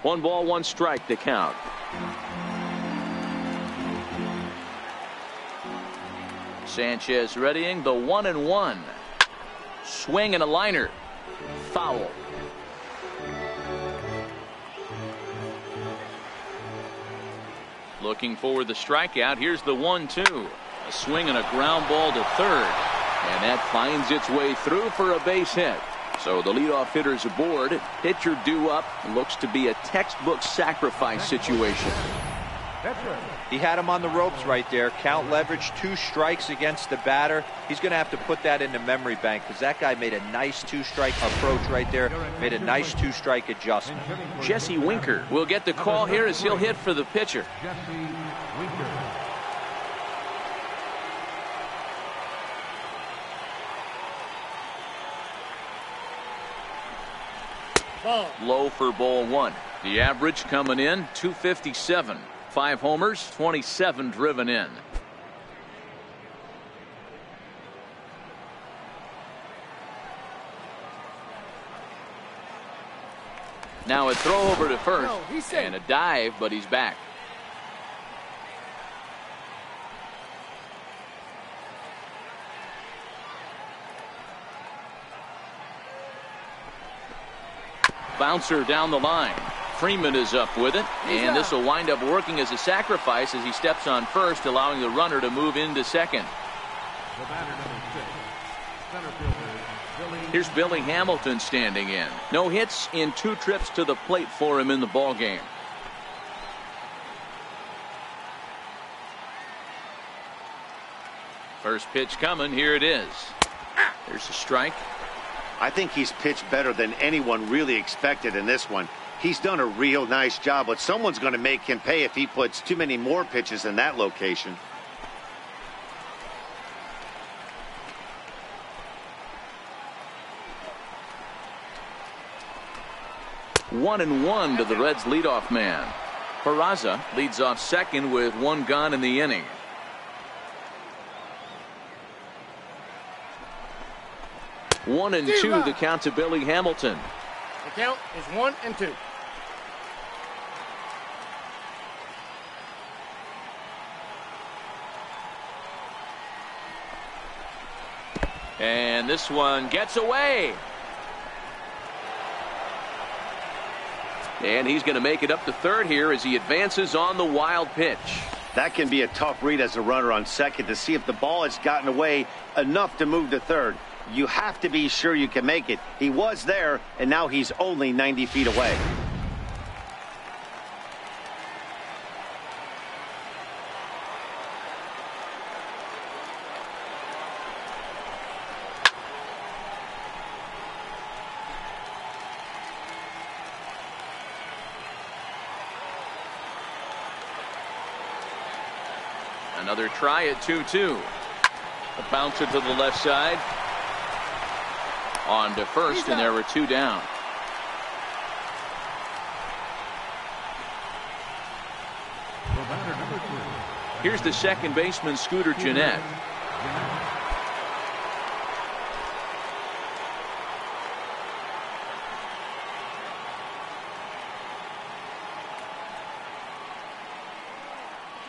One ball, 1 strike to count. Sanchez readying the 1-1. Swing and a liner. Foul. Looking for the strikeout. Here's the 1-2. A swing and a ground ball to third. And that finds its way through for a base hit. So the leadoff hitter's aboard. Pitcher due up. Looks to be a textbook sacrifice situation. He had him on the ropes right there. Count leverage, 2 strikes against the batter. He's going to have to put that in the memory bank because that guy made a nice 2-strike approach right there. Made a nice 2-strike adjustment. Jesse Winker will get the call here as he'll hit for the pitcher. Jesse Winker. Low for ball 1. The average coming in 257. 5 homers, 27 driven in. Now a throw over to first and a dive, but he's back. Bouncer down the line. Freeman is up with it, and this will wind up working as a sacrifice as he steps on first, allowing the runner to move into second. The batter, number 6, center fielder, Here's Billy Hamilton standing in. No hits in 2 trips to the plate for him in the ballgame. First pitch coming. Here it is. There's a strike. I think he's pitched better than anyone really expected in this one. He's done a real nice job, but someone's going to make him pay if he puts too many more pitches in that location. 1-1 to the Reds leadoff man. Peraza leads off second with one gone in the inning. One and two the count to Billy Hamilton. The count is 1-2. And this one gets away. And he's going to make it up to third here as he advances on the wild pitch. That can be a tough read as a runner on second to see if the ball has gotten away enough to move to third. You have to be sure you can make it. He was there, and now he's only 90 feet away. Another try at 2-2. A bouncer to the left side. On to first, and there were two down. Here's the second baseman, Scooter Gennett.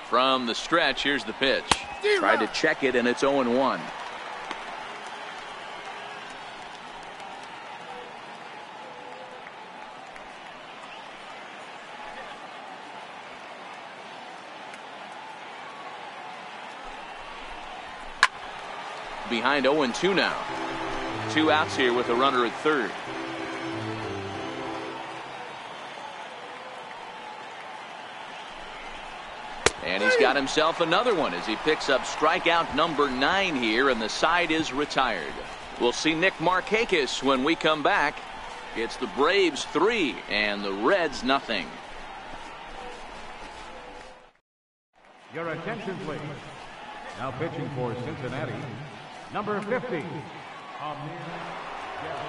From the stretch, here's the pitch. Tried to check it, and it's 0-1. Behind 0-2 now. 2 outs here with a runner at third. And he's got himself another one as he picks up strikeout number 9 here, and the side is retired. We'll see Nick Markakis when we come back. It's the Braves 3 and the Reds nothing. Your attention, please. Now pitching for Cincinnati, number 50, Amir Garrett.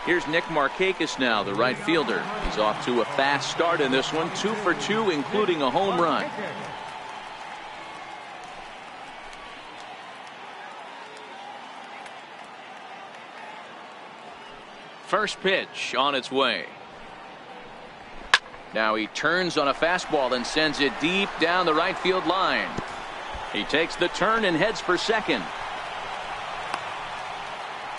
Here's Nick Markakis now, the right fielder. He's off to a fast start in this one, 2 for 2, including a home run. First pitch on its way. Now he turns on a fastball and sends it deep down the right field line. He takes the turn and heads for second.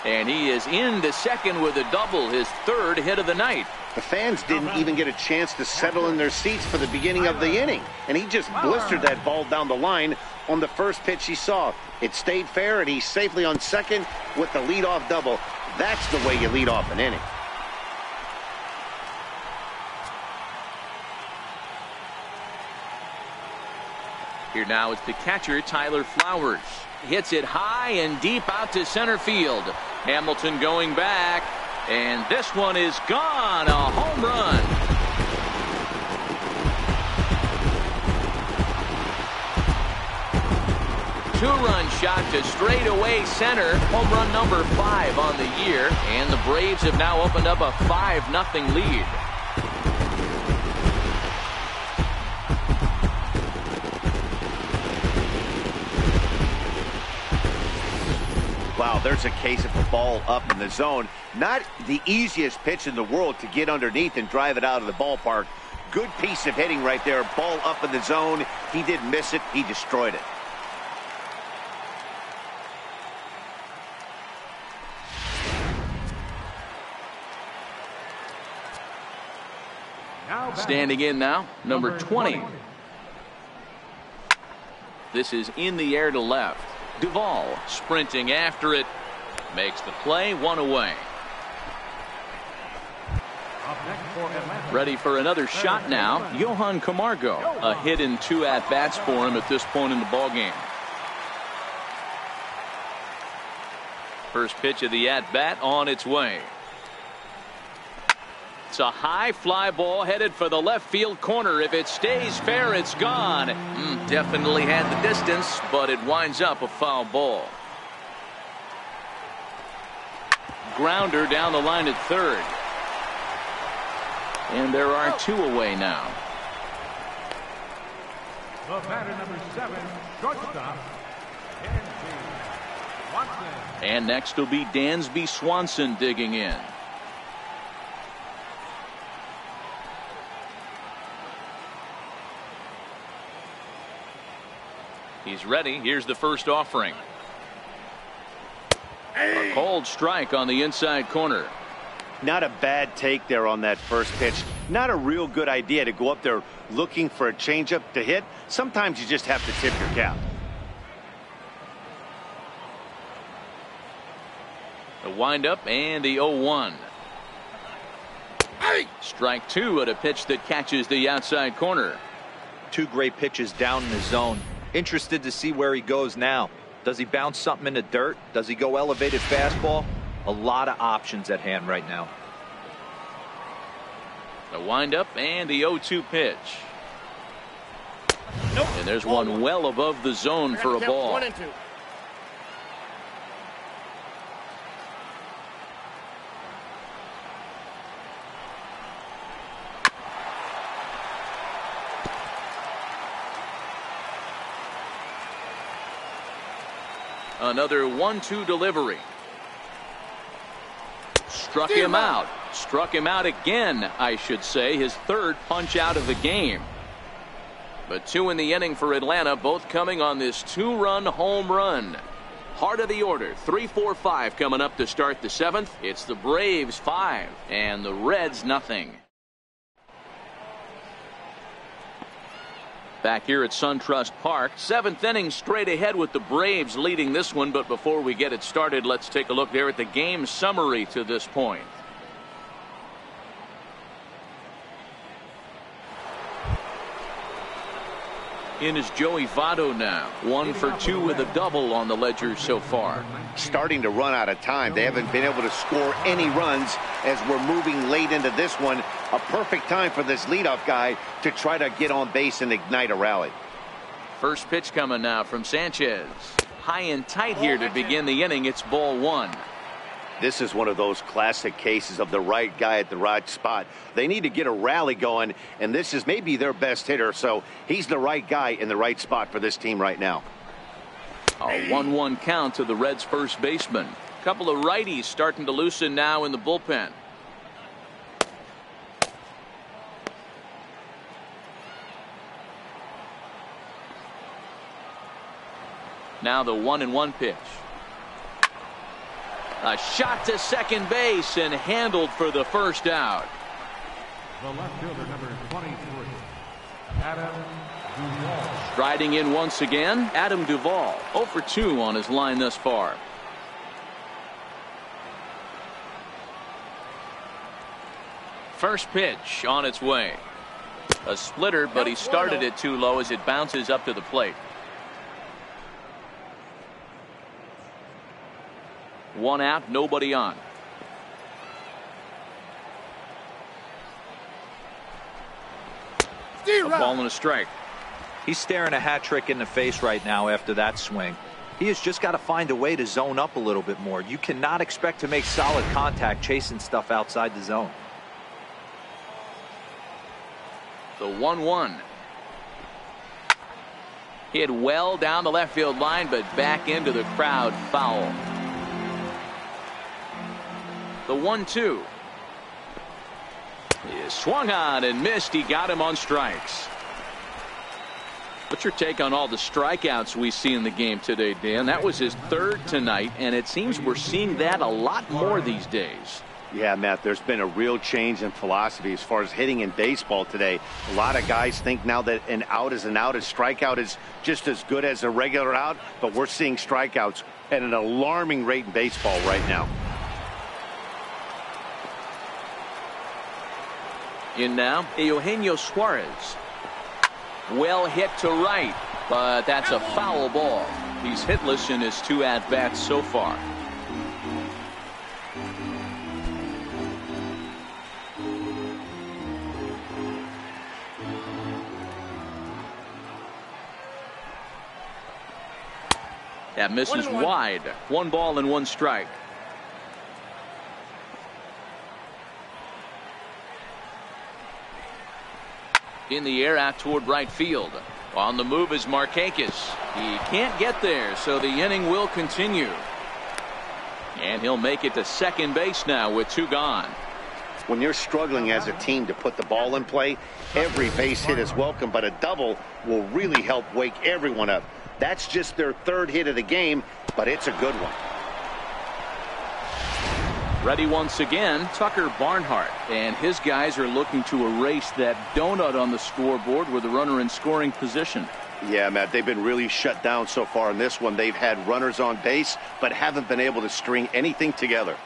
And he is into second with a double, his third hit of the night. The fans didn't even get a chance to settle in their seats for the beginning of the inning. And he just blistered that ball down the line on the first pitch he saw. It stayed fair, and he's safely on second with the leadoff double. That's the way you lead off an inning. Here now is the catcher, Tyler Flowers. Hits it high and deep out to center field. Hamilton going back, and this one is gone. A home run. Two-run shot to straightaway center. Home run number 5 on the year, and the Braves have now opened up a 5-0 lead. Wow, there's a case of the ball up in the zone. Not the easiest pitch in the world to get underneath and drive it out of the ballpark. Good piece of hitting right there. Ball up in the zone. He didn't miss it. He destroyed it. Standing in now, number 20. This is in the air to left. Duvall sprinting after it. Makes the play, 1 away. Up next for Atlanta. Ready for another shot now. Johan Camargo. A hit in 2 at-bats for him at this point in the ballgame. First pitch of the at-bat on its way. It's a high fly ball headed for the left field corner. If it stays fair, it's gone. Definitely had the distance, but it winds up a foul ball. Grounder down the line at third. And there are 2 away now. The batter, number 7, shortstop, Dansby Swanson. And next will be Dansby Swanson digging in. He's ready. Here's the first offering. A cold strike on the inside corner. Not a bad take there on that first pitch. Not a real good idea to go up there looking for a changeup to hit. Sometimes you just have to tip your cap. The windup and the 0-1. Strike 2 at a pitch that catches the outside corner. 2 great pitches down in the zone. Interested to see where he goes now. Does he bounce something in the dirt? Does he go elevated fastball? A lot of options at hand right now. The windup and the 0-2 pitch. And there's one well above the zone for a ball. 1-2. Another 1-2 delivery. Struck him out. Struck him out again, I should say. His 3rd punch out of the game. But 2 in the inning for Atlanta, both coming on this 2-run home run. Heart of the order, 3-4-5 coming up to start the 7th. It's the Braves 5 and the Reds nothing. Back here at SunTrust Park, 7th inning straight ahead with the Braves leading this one. But before we get it started, let's take a look there at the game summary to this point. In is Joey Votto now. 1 for 2 with a double on the ledger so far. Starting to run out of time. They haven't been able to score any runs as we're moving late into this one. A perfect time for this leadoff guy to try to get on base and ignite a rally. First pitch coming now from Sanchez. High and tight here to begin the inning. It's ball 1. This is one of those classic cases of the right guy at the right spot. They need to get a rally going, and this is maybe their best hitter, so he's the right guy in the right spot for this team right now. A 1-1 count to the Reds' first baseman. A couple of righties starting to loosen now in the bullpen. Now the 1-1 pitch. A shot to second base and handled for the first out. The left fielder, number 23, Adam Duvall. Striding in once again, Adam Duvall. 0 for 2 on his line thus far. First pitch on its way. A splitter, but he started it too low as it bounces up to the plate. 1 out, nobody on. A ball and a strike. He's staring a hat trick in the face right now after that swing. He has just got to find a way to zone up a little bit more. You cannot expect to make solid contact chasing stuff outside the zone. The 1-1. Hit well down the left field line, but back into the crowd, foul. The 1-2. He swung on and missed. He got him on strikes. What's your take on all the strikeouts we see in the game today, Dan? That was his 3rd tonight, and it seems we're seeing that a lot more these days. Yeah, Matt, there's been a real change in philosophy as far as hitting in baseball today. A lot of guys think now that an out is an out. A strikeout is just as good as a regular out, but we're seeing strikeouts at an alarming rate in baseball right now. In now, Eugenio Suarez. Well hit to right, but that's a foul ball. He's hitless in his 2 at-bats so far. That misses wide. 1 ball and 1 strike. In the air out toward right field. On the move is Markakis. He can't get there, so the inning will continue. And he'll make it to second base now with 2 gone. When you're struggling as a team to put the ball in play, every base hit is welcome, but a double will really help wake everyone up. That's just their 3rd hit of the game, but it's a good one. Ready once again, Tucker Barnhart, and his guys are looking to erase that donut on the scoreboard with a runner in scoring position. Yeah, Matt, they've been really shut down so far in this one. They've had runners on base, but haven't been able to string anything together.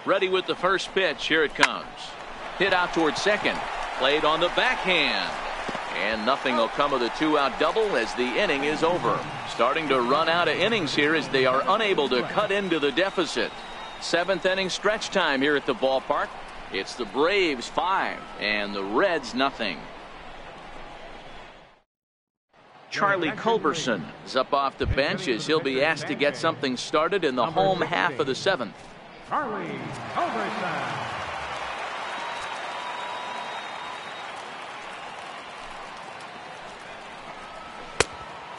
Ready with the first pitch. Here it comes. Hit out towards second. Played on the backhand. And nothing will come of the 2-out double as the inning is over. Starting to run out of innings here as they are unable to cut into the deficit. 7th inning stretch time here at the ballpark. It's the Braves 5 and the Reds nothing. Charlie Culberson is up off the bench as he'll be asked to get something started in the home half of the 7th. Charlie Culberson.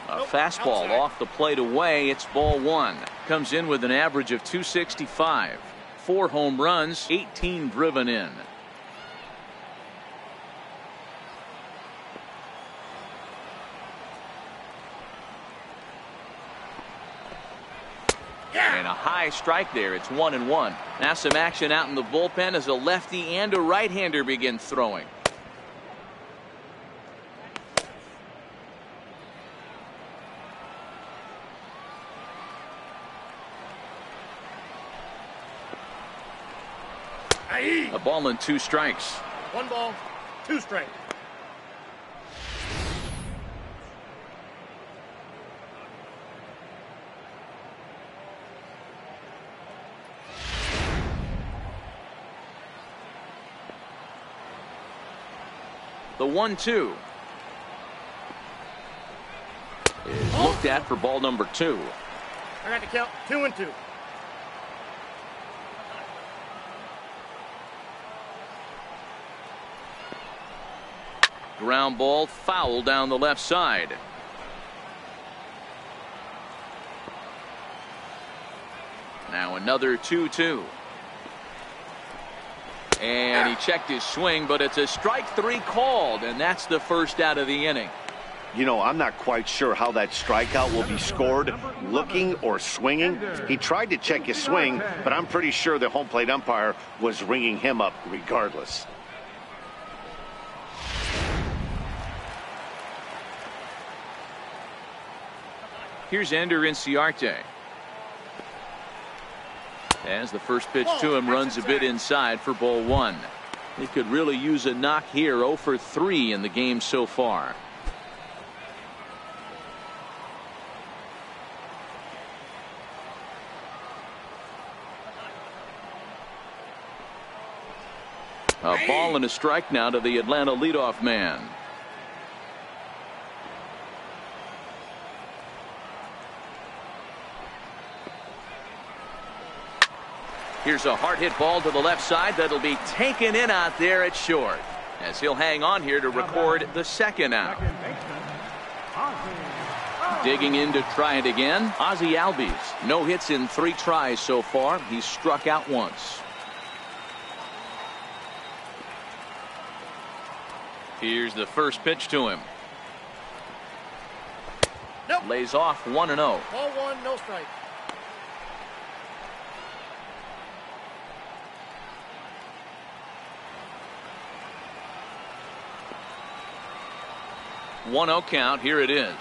A fastball off the plate away. It's ball 1. Comes in with an average of 265. 4 home runs, 18 driven in. And a high strike there. It's 1-1. Now some action out in the bullpen as a lefty and a right-hander begin throwing. A ball and 2 strikes. 1 ball, 2 strikes. The 1-2 is looked at for ball number 2. I got to count 2-2. Ground ball foul down the left side. Now another 2-2. And he checked his swing, but it's a strike 3 called, and that's the first out of the inning. You know, I'm not quite sure how that strikeout will be scored, looking or swinging. He tried to check his swing, but I'm pretty sure the home plate umpire was ringing him up regardless. Here's Ender Inciarte. As the first pitch to him runs a bit inside for ball 1. He could really use a knock here. 0 for 3 in the game so far. A ball and a strike now to the Atlanta leadoff man. Here's a hard hit ball to the left side that'll be taken in out there at short as he'll hang on here to record the second out. Digging in to try it again, Ozzie Albies. No hits in 3 tries so far. He's struck out once. Here's the first pitch to him. Nope. Lays off 1-0. Ball 1, no strike. 1-0 count. Here it is.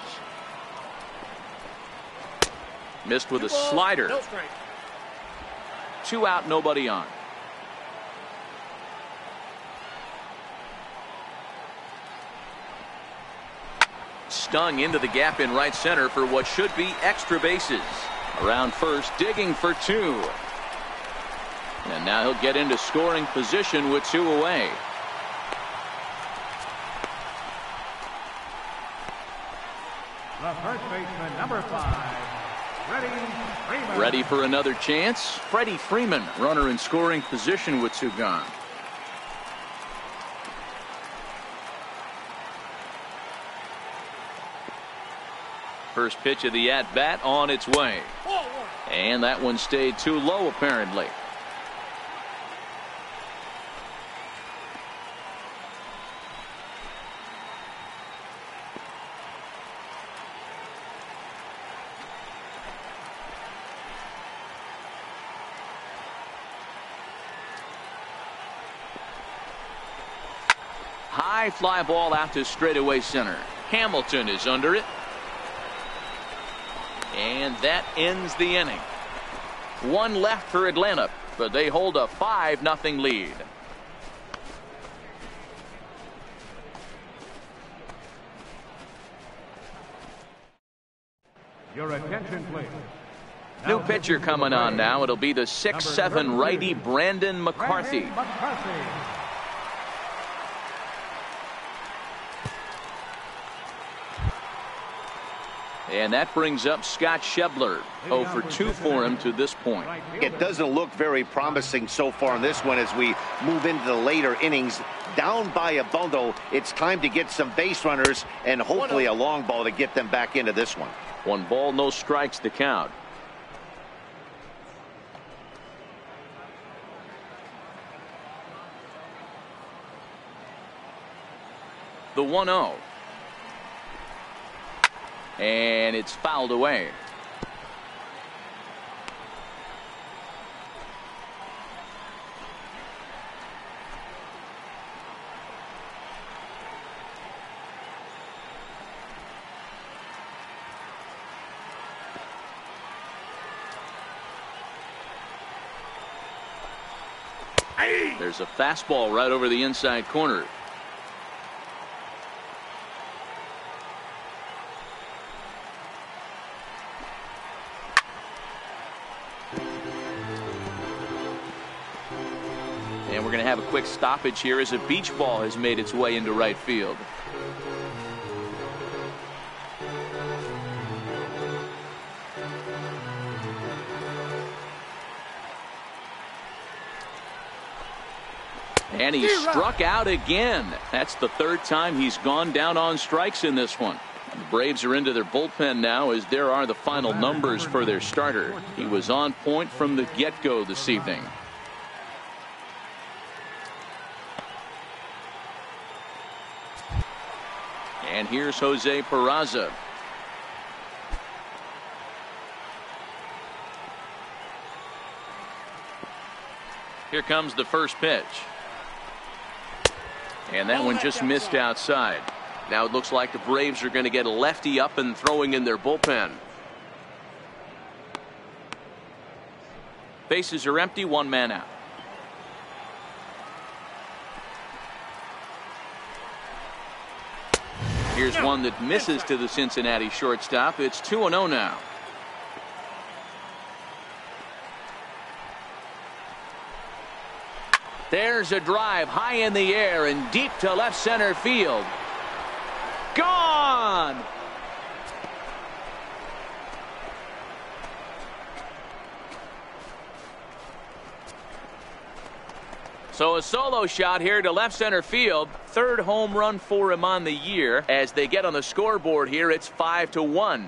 Missed with a slider. No strike. 2 out, nobody on. Stung into the gap in right center for what should be extra bases. Around first, digging for 2. And now he'll get into scoring position with 2 away. The first baseman, number 5, Freddie Freeman. Ready for another chance. Freddie Freeman, runner in scoring position with 2 gone. First pitch of the at-bat on its way. And that one stayed too low, apparently. High fly ball out to straightaway center. Hamilton is under it. And that ends the inning. 1 left for Atlanta, but they hold a 5-0 lead. Your attention, please. New pitcher coming on now. It'll be the 6'7" righty Brandon McCarthy. And that brings up Scott Schebler. 0 for 2 for him to this point. It doesn't look very promising so far in this one as we move into the later innings. Down by a bundle, it's time to get some base runners and hopefully a long ball to get them back into this one. 1 ball, no strikes to count. The 1-0. And it's fouled away. There's a fastball right over the inside corner. And we're going to have a quick stoppage here as a beach ball has made its way into right field. And he struck out again. That's the 3rd time he's gone down on strikes in this one. The Braves are into their bullpen now as there are the final numbers for their starter. He was on point from the get-go this evening. And here's Jose Peraza. Here comes the first pitch. And that one just missed outside. Now it looks like the Braves are going to get a lefty up and throwing in their bullpen. Bases are empty, 1 man out. Here's one that misses to the Cincinnati shortstop. It's 2-0 now. There's a drive high in the air and deep to left center field. Gone! So a solo shot here to left center field. 3rd home run for him on the year. As they get on the scoreboard here, it's 5-1.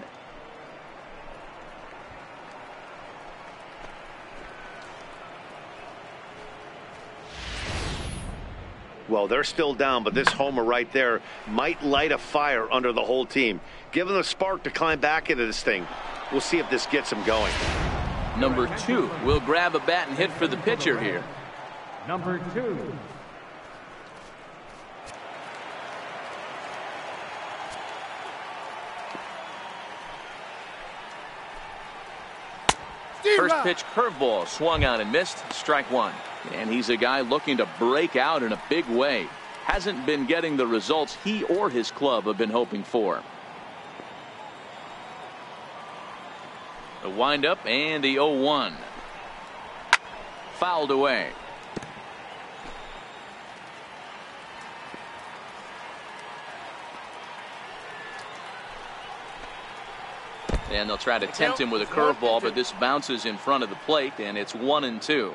Well, they're still down, but this homer right there might light a fire under the whole team. Give them a spark to climb back into this thing. We'll see if this gets them going. Number 2 will grab a bat and hit for the pitcher here. Number 2. first pitch curveball swung on and missed. Strike one. And he's a guy looking to break out in a big way. Hasn't been getting the results he or his club have been hoping for. The windup and the 0-1. Fouled away. And they'll try to tempt him with a curveball, but this bounces in front of the plate, and it's 1-2.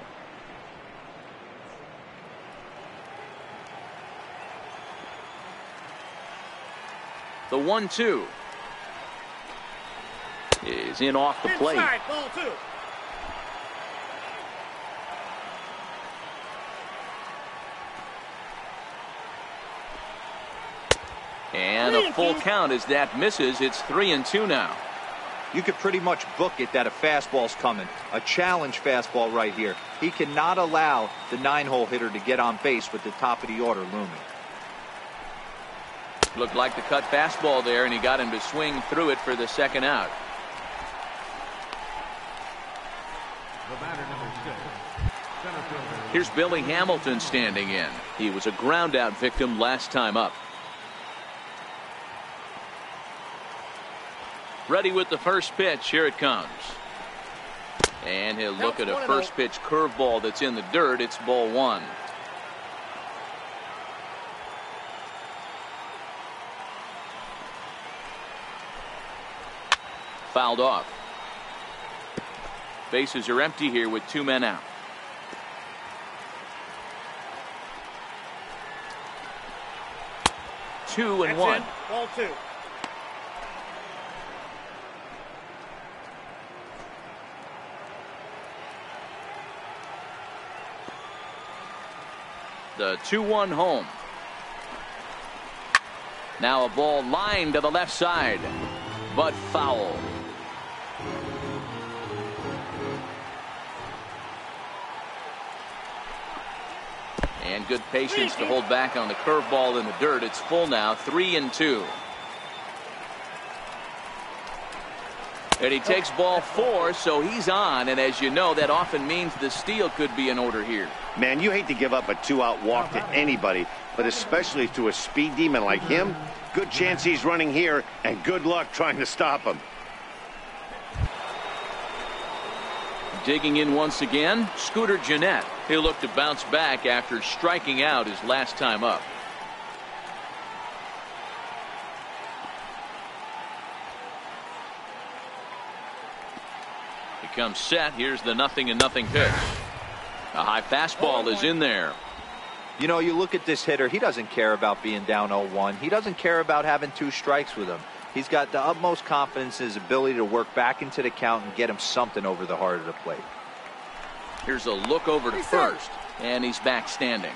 The 1-2 is in off the plate. Inside, ball two. And a full count as that misses. It's 3-2 now. You could pretty much book it that a fastball's coming. A challenge fastball right here. He cannot allow the 9-hole hitter to get on base with the top of the order looming. Looked like the cut fastball there, and he got him to swing through it for the second out. The batter, number 6, center fielder. Here's Billy Hamilton standing in. He was a ground out victim last time up. Ready with the first pitch. Here it comes. And he'll look at a first pitch curveball that's in the dirt. It's ball one. Fouled off. Bases are empty here with 2 men out. Two and one. Ball two. The 2-1 home. Now a ball lined to the left side, but foul. And good patience to hold back on the curveball in the dirt. It's full now, 3-2. And he takes ball 4, so he's on. And as you know, that often means the steal could be in order here. Man, you hate to give up a 2-out walk to anybody, but especially to a speed demon like him. Good chance he's running here, and good luck trying to stop him. Digging in once again, Scooter Gennett. He'll look to bounce back after striking out his last time up. He comes set. Here's the 0-0 pitch. A high fastball is in there. You know, you look at this hitter, he doesn't care about being down 0-1. He doesn't care about having 2 strikes with him. He's got the utmost confidence in his ability to work back into the count and get him something over the heart of the plate. Here's a look over to first, and he's back standing.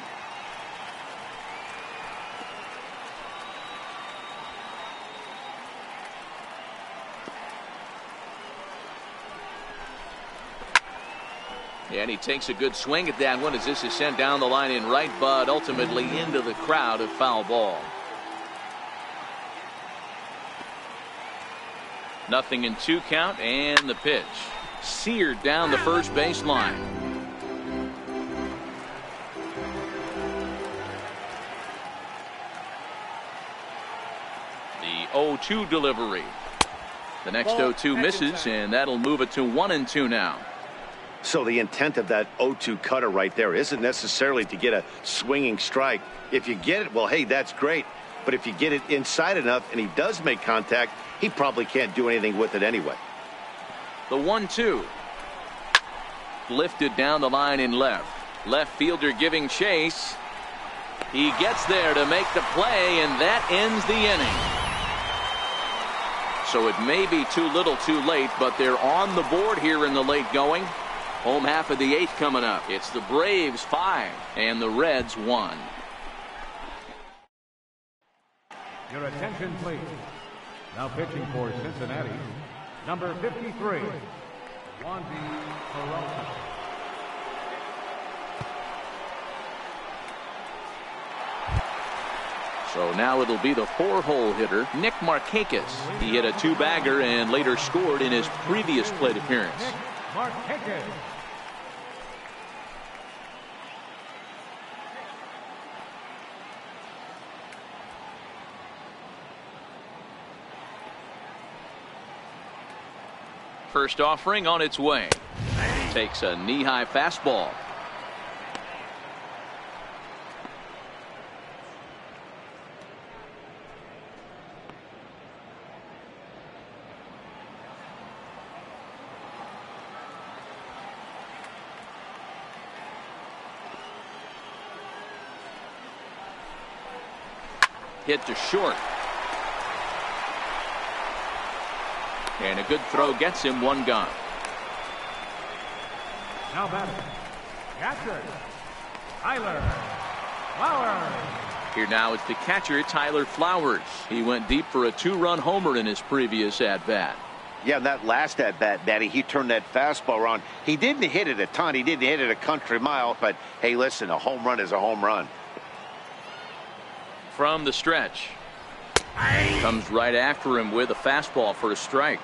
And he takes a good swing at that one as this is sent down the line in right, but ultimately into the crowd, a foul ball. 0-2 count, and the pitch. Seared down the first baseline. The 0-2 delivery. The next 0-2 misses, and that'll move it to 1-2 now. So the intent of that 0-2 cutter right there isn't necessarily to get a swinging strike. If you get it, well, hey, that's great. But if you get it inside enough and he does make contact, he probably can't do anything with it anyway. The 1-2. Lifted down the line in left. Left fielder giving chase. He gets there to make the play, and that ends the inning. So it may be too little too late, but they're on the board here in the late going. Home half of the 8th coming up. It's the Braves 5 and the Reds 1. Your attention, please. Now pitching for Cincinnati, number 53, Wandy Peralta. So now it'll be the 4-hole hitter, Nick Markakis. He hit a 2-bagger and later scored in his previous plate appearance. Marquez. First offering on its way. Takes a knee-high fastball. Hit to short. And a good throw gets him one gone. Now batting, catcher, Tyler Flowers. Here now it's the catcher, Tyler Flowers. He went deep for a 2-run homer in his previous at-bat. Yeah, that last at-bat, Daddy, he turned that fastball around. He didn't hit it a ton. He didn't hit it a country mile. But, hey, listen, a home run is a home run. From the stretch. Comes right after him with a fastball for a strike.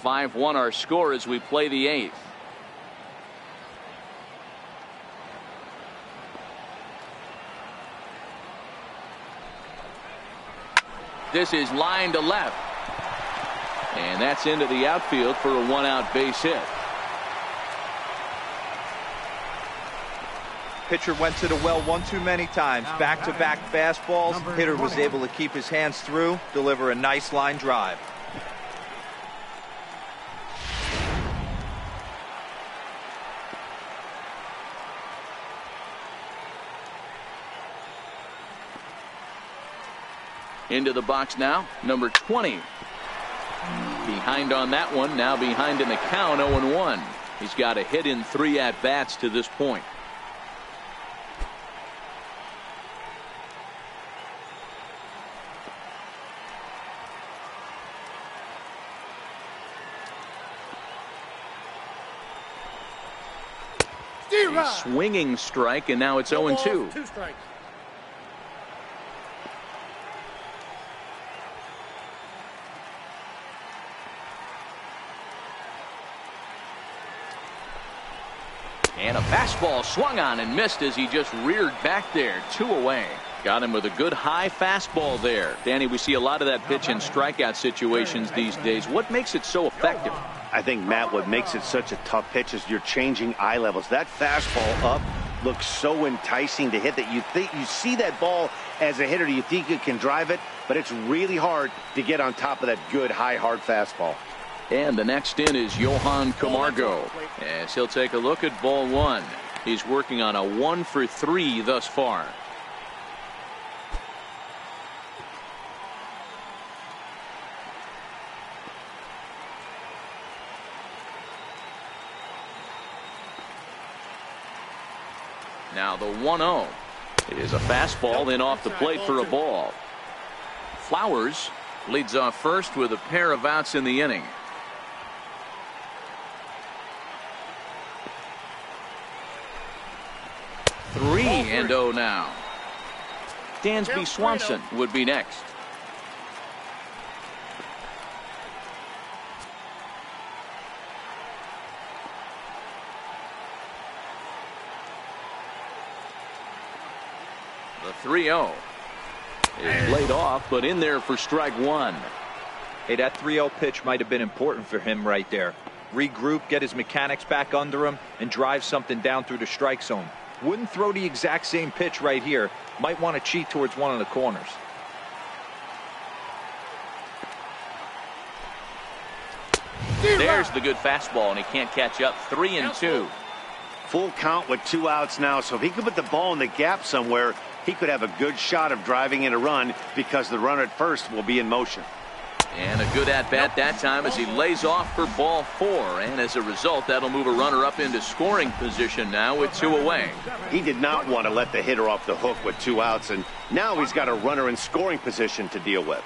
(5-1) our score as we play the 8th. This is line to left. And that's into the outfield for a 1-out base hit. Pitcher went to the well one too many times. Back-to-back fastballs. Hitter was able to keep his hands through, deliver a nice line drive. Into the box now, number 20. Behind on that one, now behind in the count, 0-1. He's got a hit in 3 at-bats to this point. A swinging strike, and now it's 0-2. 2 strikes. And a fastball swung on and missed as he just reared back there. 2 away. Got him with a good high fastball there. Danny, we see a lot of that pitch in strikeout situations these days. What makes it so effective? I think, Matt, what makes it such a tough pitch is you're changing eye levels. That fastball up looks so enticing to hit that you think you see that ball as a hitter. You think you can drive it, but it's really hard to get on top of that good high hard fastball. And the next in is Johan Camargo, as he'll take a look at ball 1. He's working on a 1-for-3 thus far. Now the 1-0 is a fastball in off the plate for a ball. Flowers leads off first with a pair of outs in the inning. 3-0 now. Dansby Swanson would be next. The 3-0 is laid off, but in there for strike 1. Hey, that 3-0 pitch might have been important for him right there. Regroup, get his mechanics back under him, and drive something down through the strike zone. Wouldn't throw the exact same pitch right here. Might want to cheat towards one of the corners. There's the good fastball, and he can't catch up. 3-2. Full count with 2 outs now, so if he could put the ball in the gap somewhere, he could have a good shot of driving in a run because the runner at first will be in motion. And a good at-bat that time as he lays off for ball 4. And as a result, that'll move a runner up into scoring position now with 2 away. He did not want to let the hitter off the hook with 2 outs, and now he's got a runner in scoring position to deal with.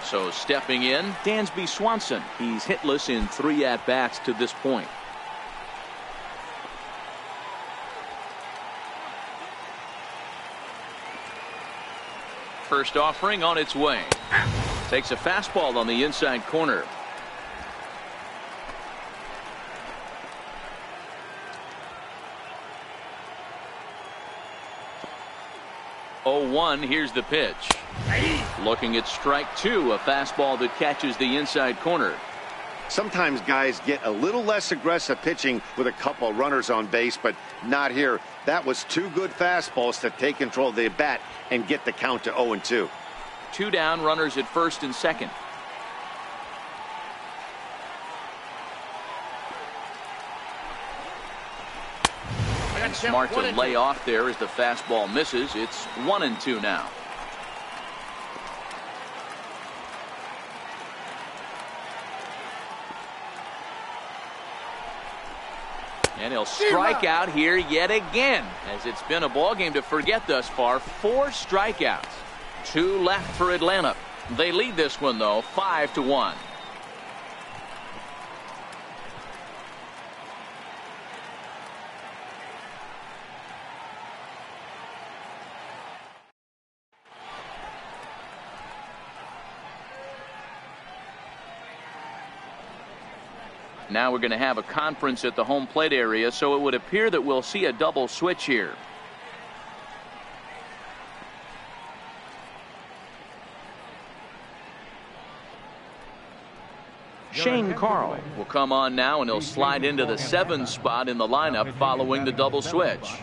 So stepping in, Dansby Swanson. He's hitless in 3 at-bats to this point. First offering on its way. Takes a fastball on the inside corner. Oh, 1, here's the pitch. Looking at strike 2, a fastball that catches the inside corner. Sometimes guys get a little less aggressive pitching with a couple runners on base, but not here. That was 2 good fastballs to take control of the bat and get the count to 0-2. 2 down, runners at first and second. Smart to lay off there as the fastball misses. It's 1-2 now. And he'll strike out here yet again, as it's been a ball game to forget thus far. 4 strikeouts, 2 left for Atlanta. They lead this one though, 5-1. Now we're going to have a conference at the home plate area, so it would appear that we'll see a double switch here. Shane Carl will come on now, and he'll slide into the 7 spot in the lineup following the double switch.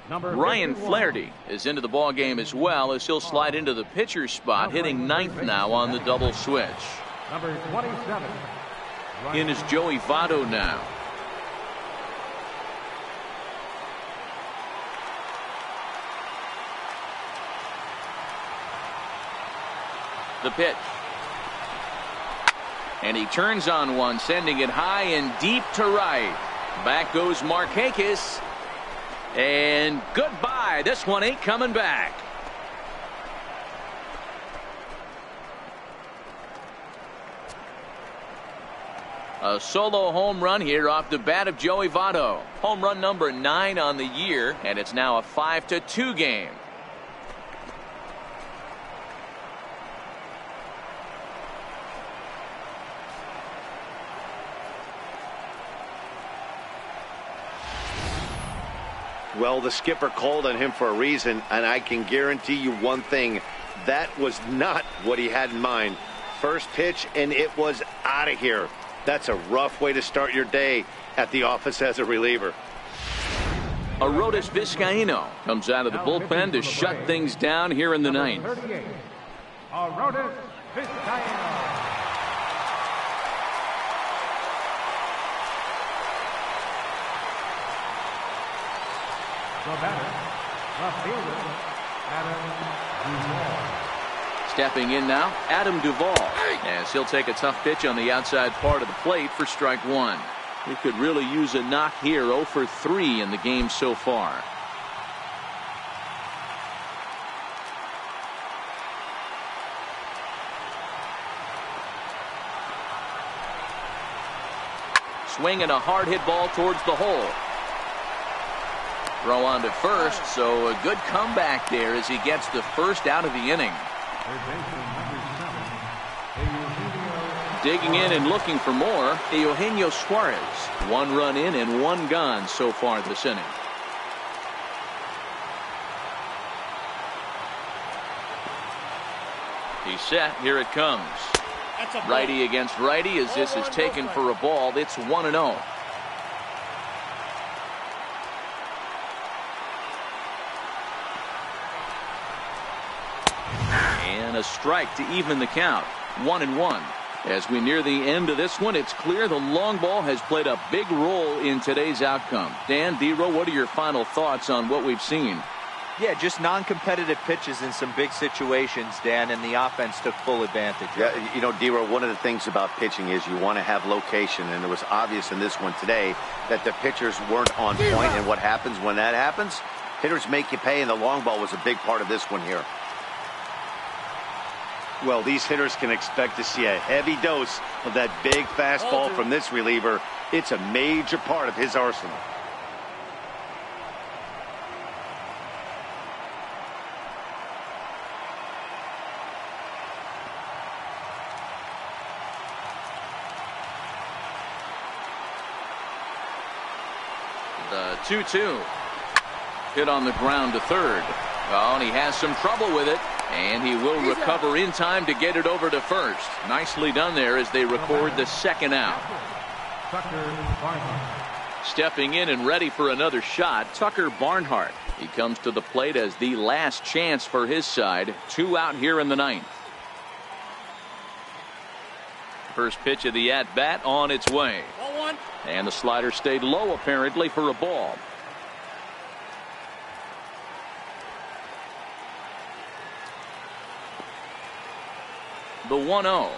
Ryan Flaherty is into the ball game as well, as he'll slide into the pitcher's spot, hitting 9th now on the double switch. Number 27. In is Joey Votto now. The pitch. And he turns on one, sending it high and deep to right. Back goes Markakis. And goodbye. This one ain't coming back. A solo home run here off the bat of Joey Votto. Home run number 9 on the year, and it's now a 5-2 game. Well, the skipper called on him for a reason, and I can guarantee you one thing. That was not what he had in mind. First pitch, and it was out of here. That's a rough way to start your day at the office as a reliever. Arodys Vizcaíno comes out of the bullpen to shut things down here in the 9th. Arodys Vizcaíno. The batter, the fielder, Adam Duvall. Stepping in now, Adam Duvall, as he'll take a tough pitch on the outside part of the plate for strike 1. He could really use a knock here. 0 for 3 in the game so far. Swinging a hard hit ball towards the hole. Throw on to first, so a good comeback there as he gets the first out of the inning. Digging in and looking for more, Eugenio Suarez. 1 run in and 1 gone so far this inning. He's set. Here it comes. Righty against righty as this is taken for a ball. It's 1-0. And a strike to even the count. 1-1. As we near the end of this one, it's clear the long ball has played a big role in today's outcome. Dan, D-Row, what are your final thoughts on what we've seen? Yeah, just non-competitive pitches in some big situations, Dan, and the offense took full advantage. Yeah, you know, D-Row, one of the things about pitching is you want to have location, and it was obvious in this one today that the pitchers weren't on point, and what happens when that happens? Hitters make you pay, and the long ball was a big part of this one here. Well, these hitters can expect to see a heavy dose of that big fastball from this reliever. It's a major part of his arsenal. The 2-2. Hit on the ground to third. Oh, and he has some trouble with it. And he will recover in time to get it over to first. Nicely done there as they record the second out. Stepping in and ready for another shot, Tucker Barnhart. He comes to the plate as the last chance for his side. 2 out here in the ninth. First pitch of the at-bat on its way. And the slider stayed low apparently for a ball. The 1-0.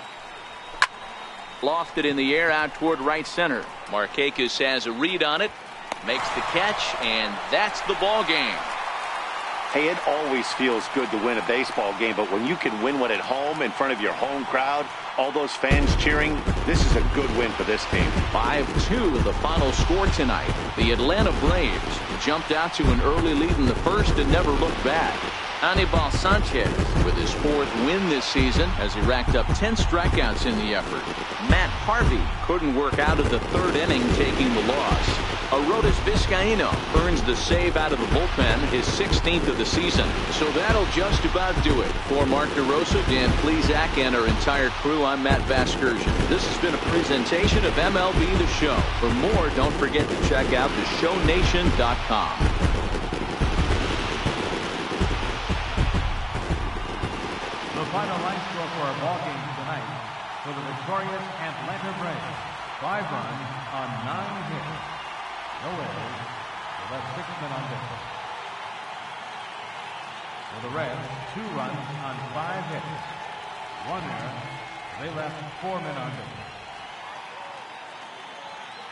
Lofted in the air out toward right center. Markakis has a read on it. Makes the catch, and that's the ball game. Hey, it always feels good to win a baseball game, but when you can win one at home in front of your home crowd, all those fans cheering, this is a good win for this team. 5-2 the final score tonight. The Atlanta Braves jumped out to an early lead in the first and never looked back. Anibal Sanchez with his 4th win this season as he racked up 10 strikeouts in the effort. Matt Harvey couldn't work out of the 3rd inning, taking the loss. Arodys Vizcaíno earns the save out of the bullpen, his 16th of the season. So that'll just about do it. For Mark DeRosa, Dan Plesac, and our entire crew, I'm Matt Vasgersian. This has been a presentation of MLB The Show. For more, don't forget to check out theshownation.com. The final line score for our ball game tonight for the victorious Atlanta Braves. 5 runs on 9 hits. No errors. They left 6 men on base. For the Reds, 2 runs on 5 hits. 1 error. They left 4 men on base.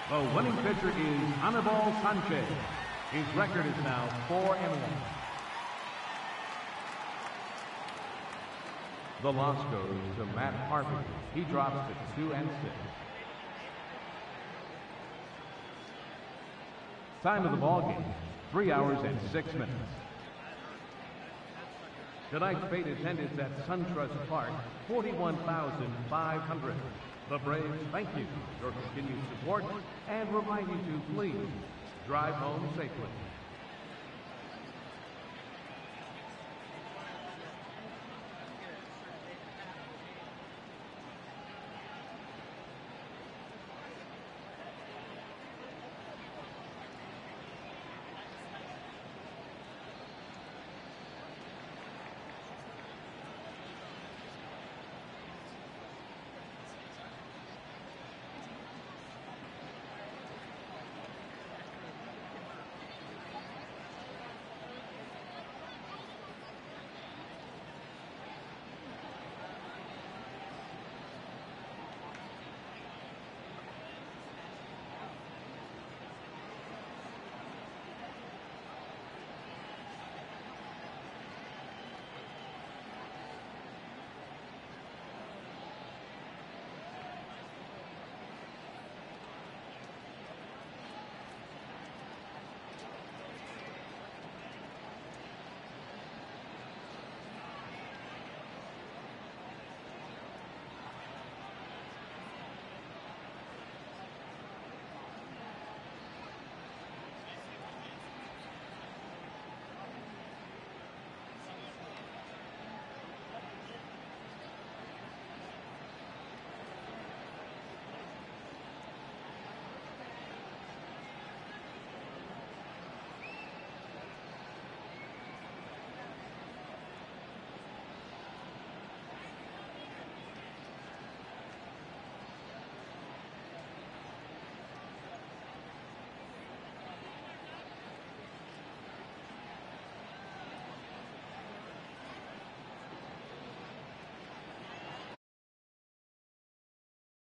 The winning pitcher is Anibal Sanchez. His record is now 4-1. The loss goes to Matt Harvey. He drops to 2-6. Time of the ball game, 3 hours and 6 minutes. Tonight's fate attendance at SunTrust Park, 41,500. The Braves thank you for your continued support and remind you to please drive home safely.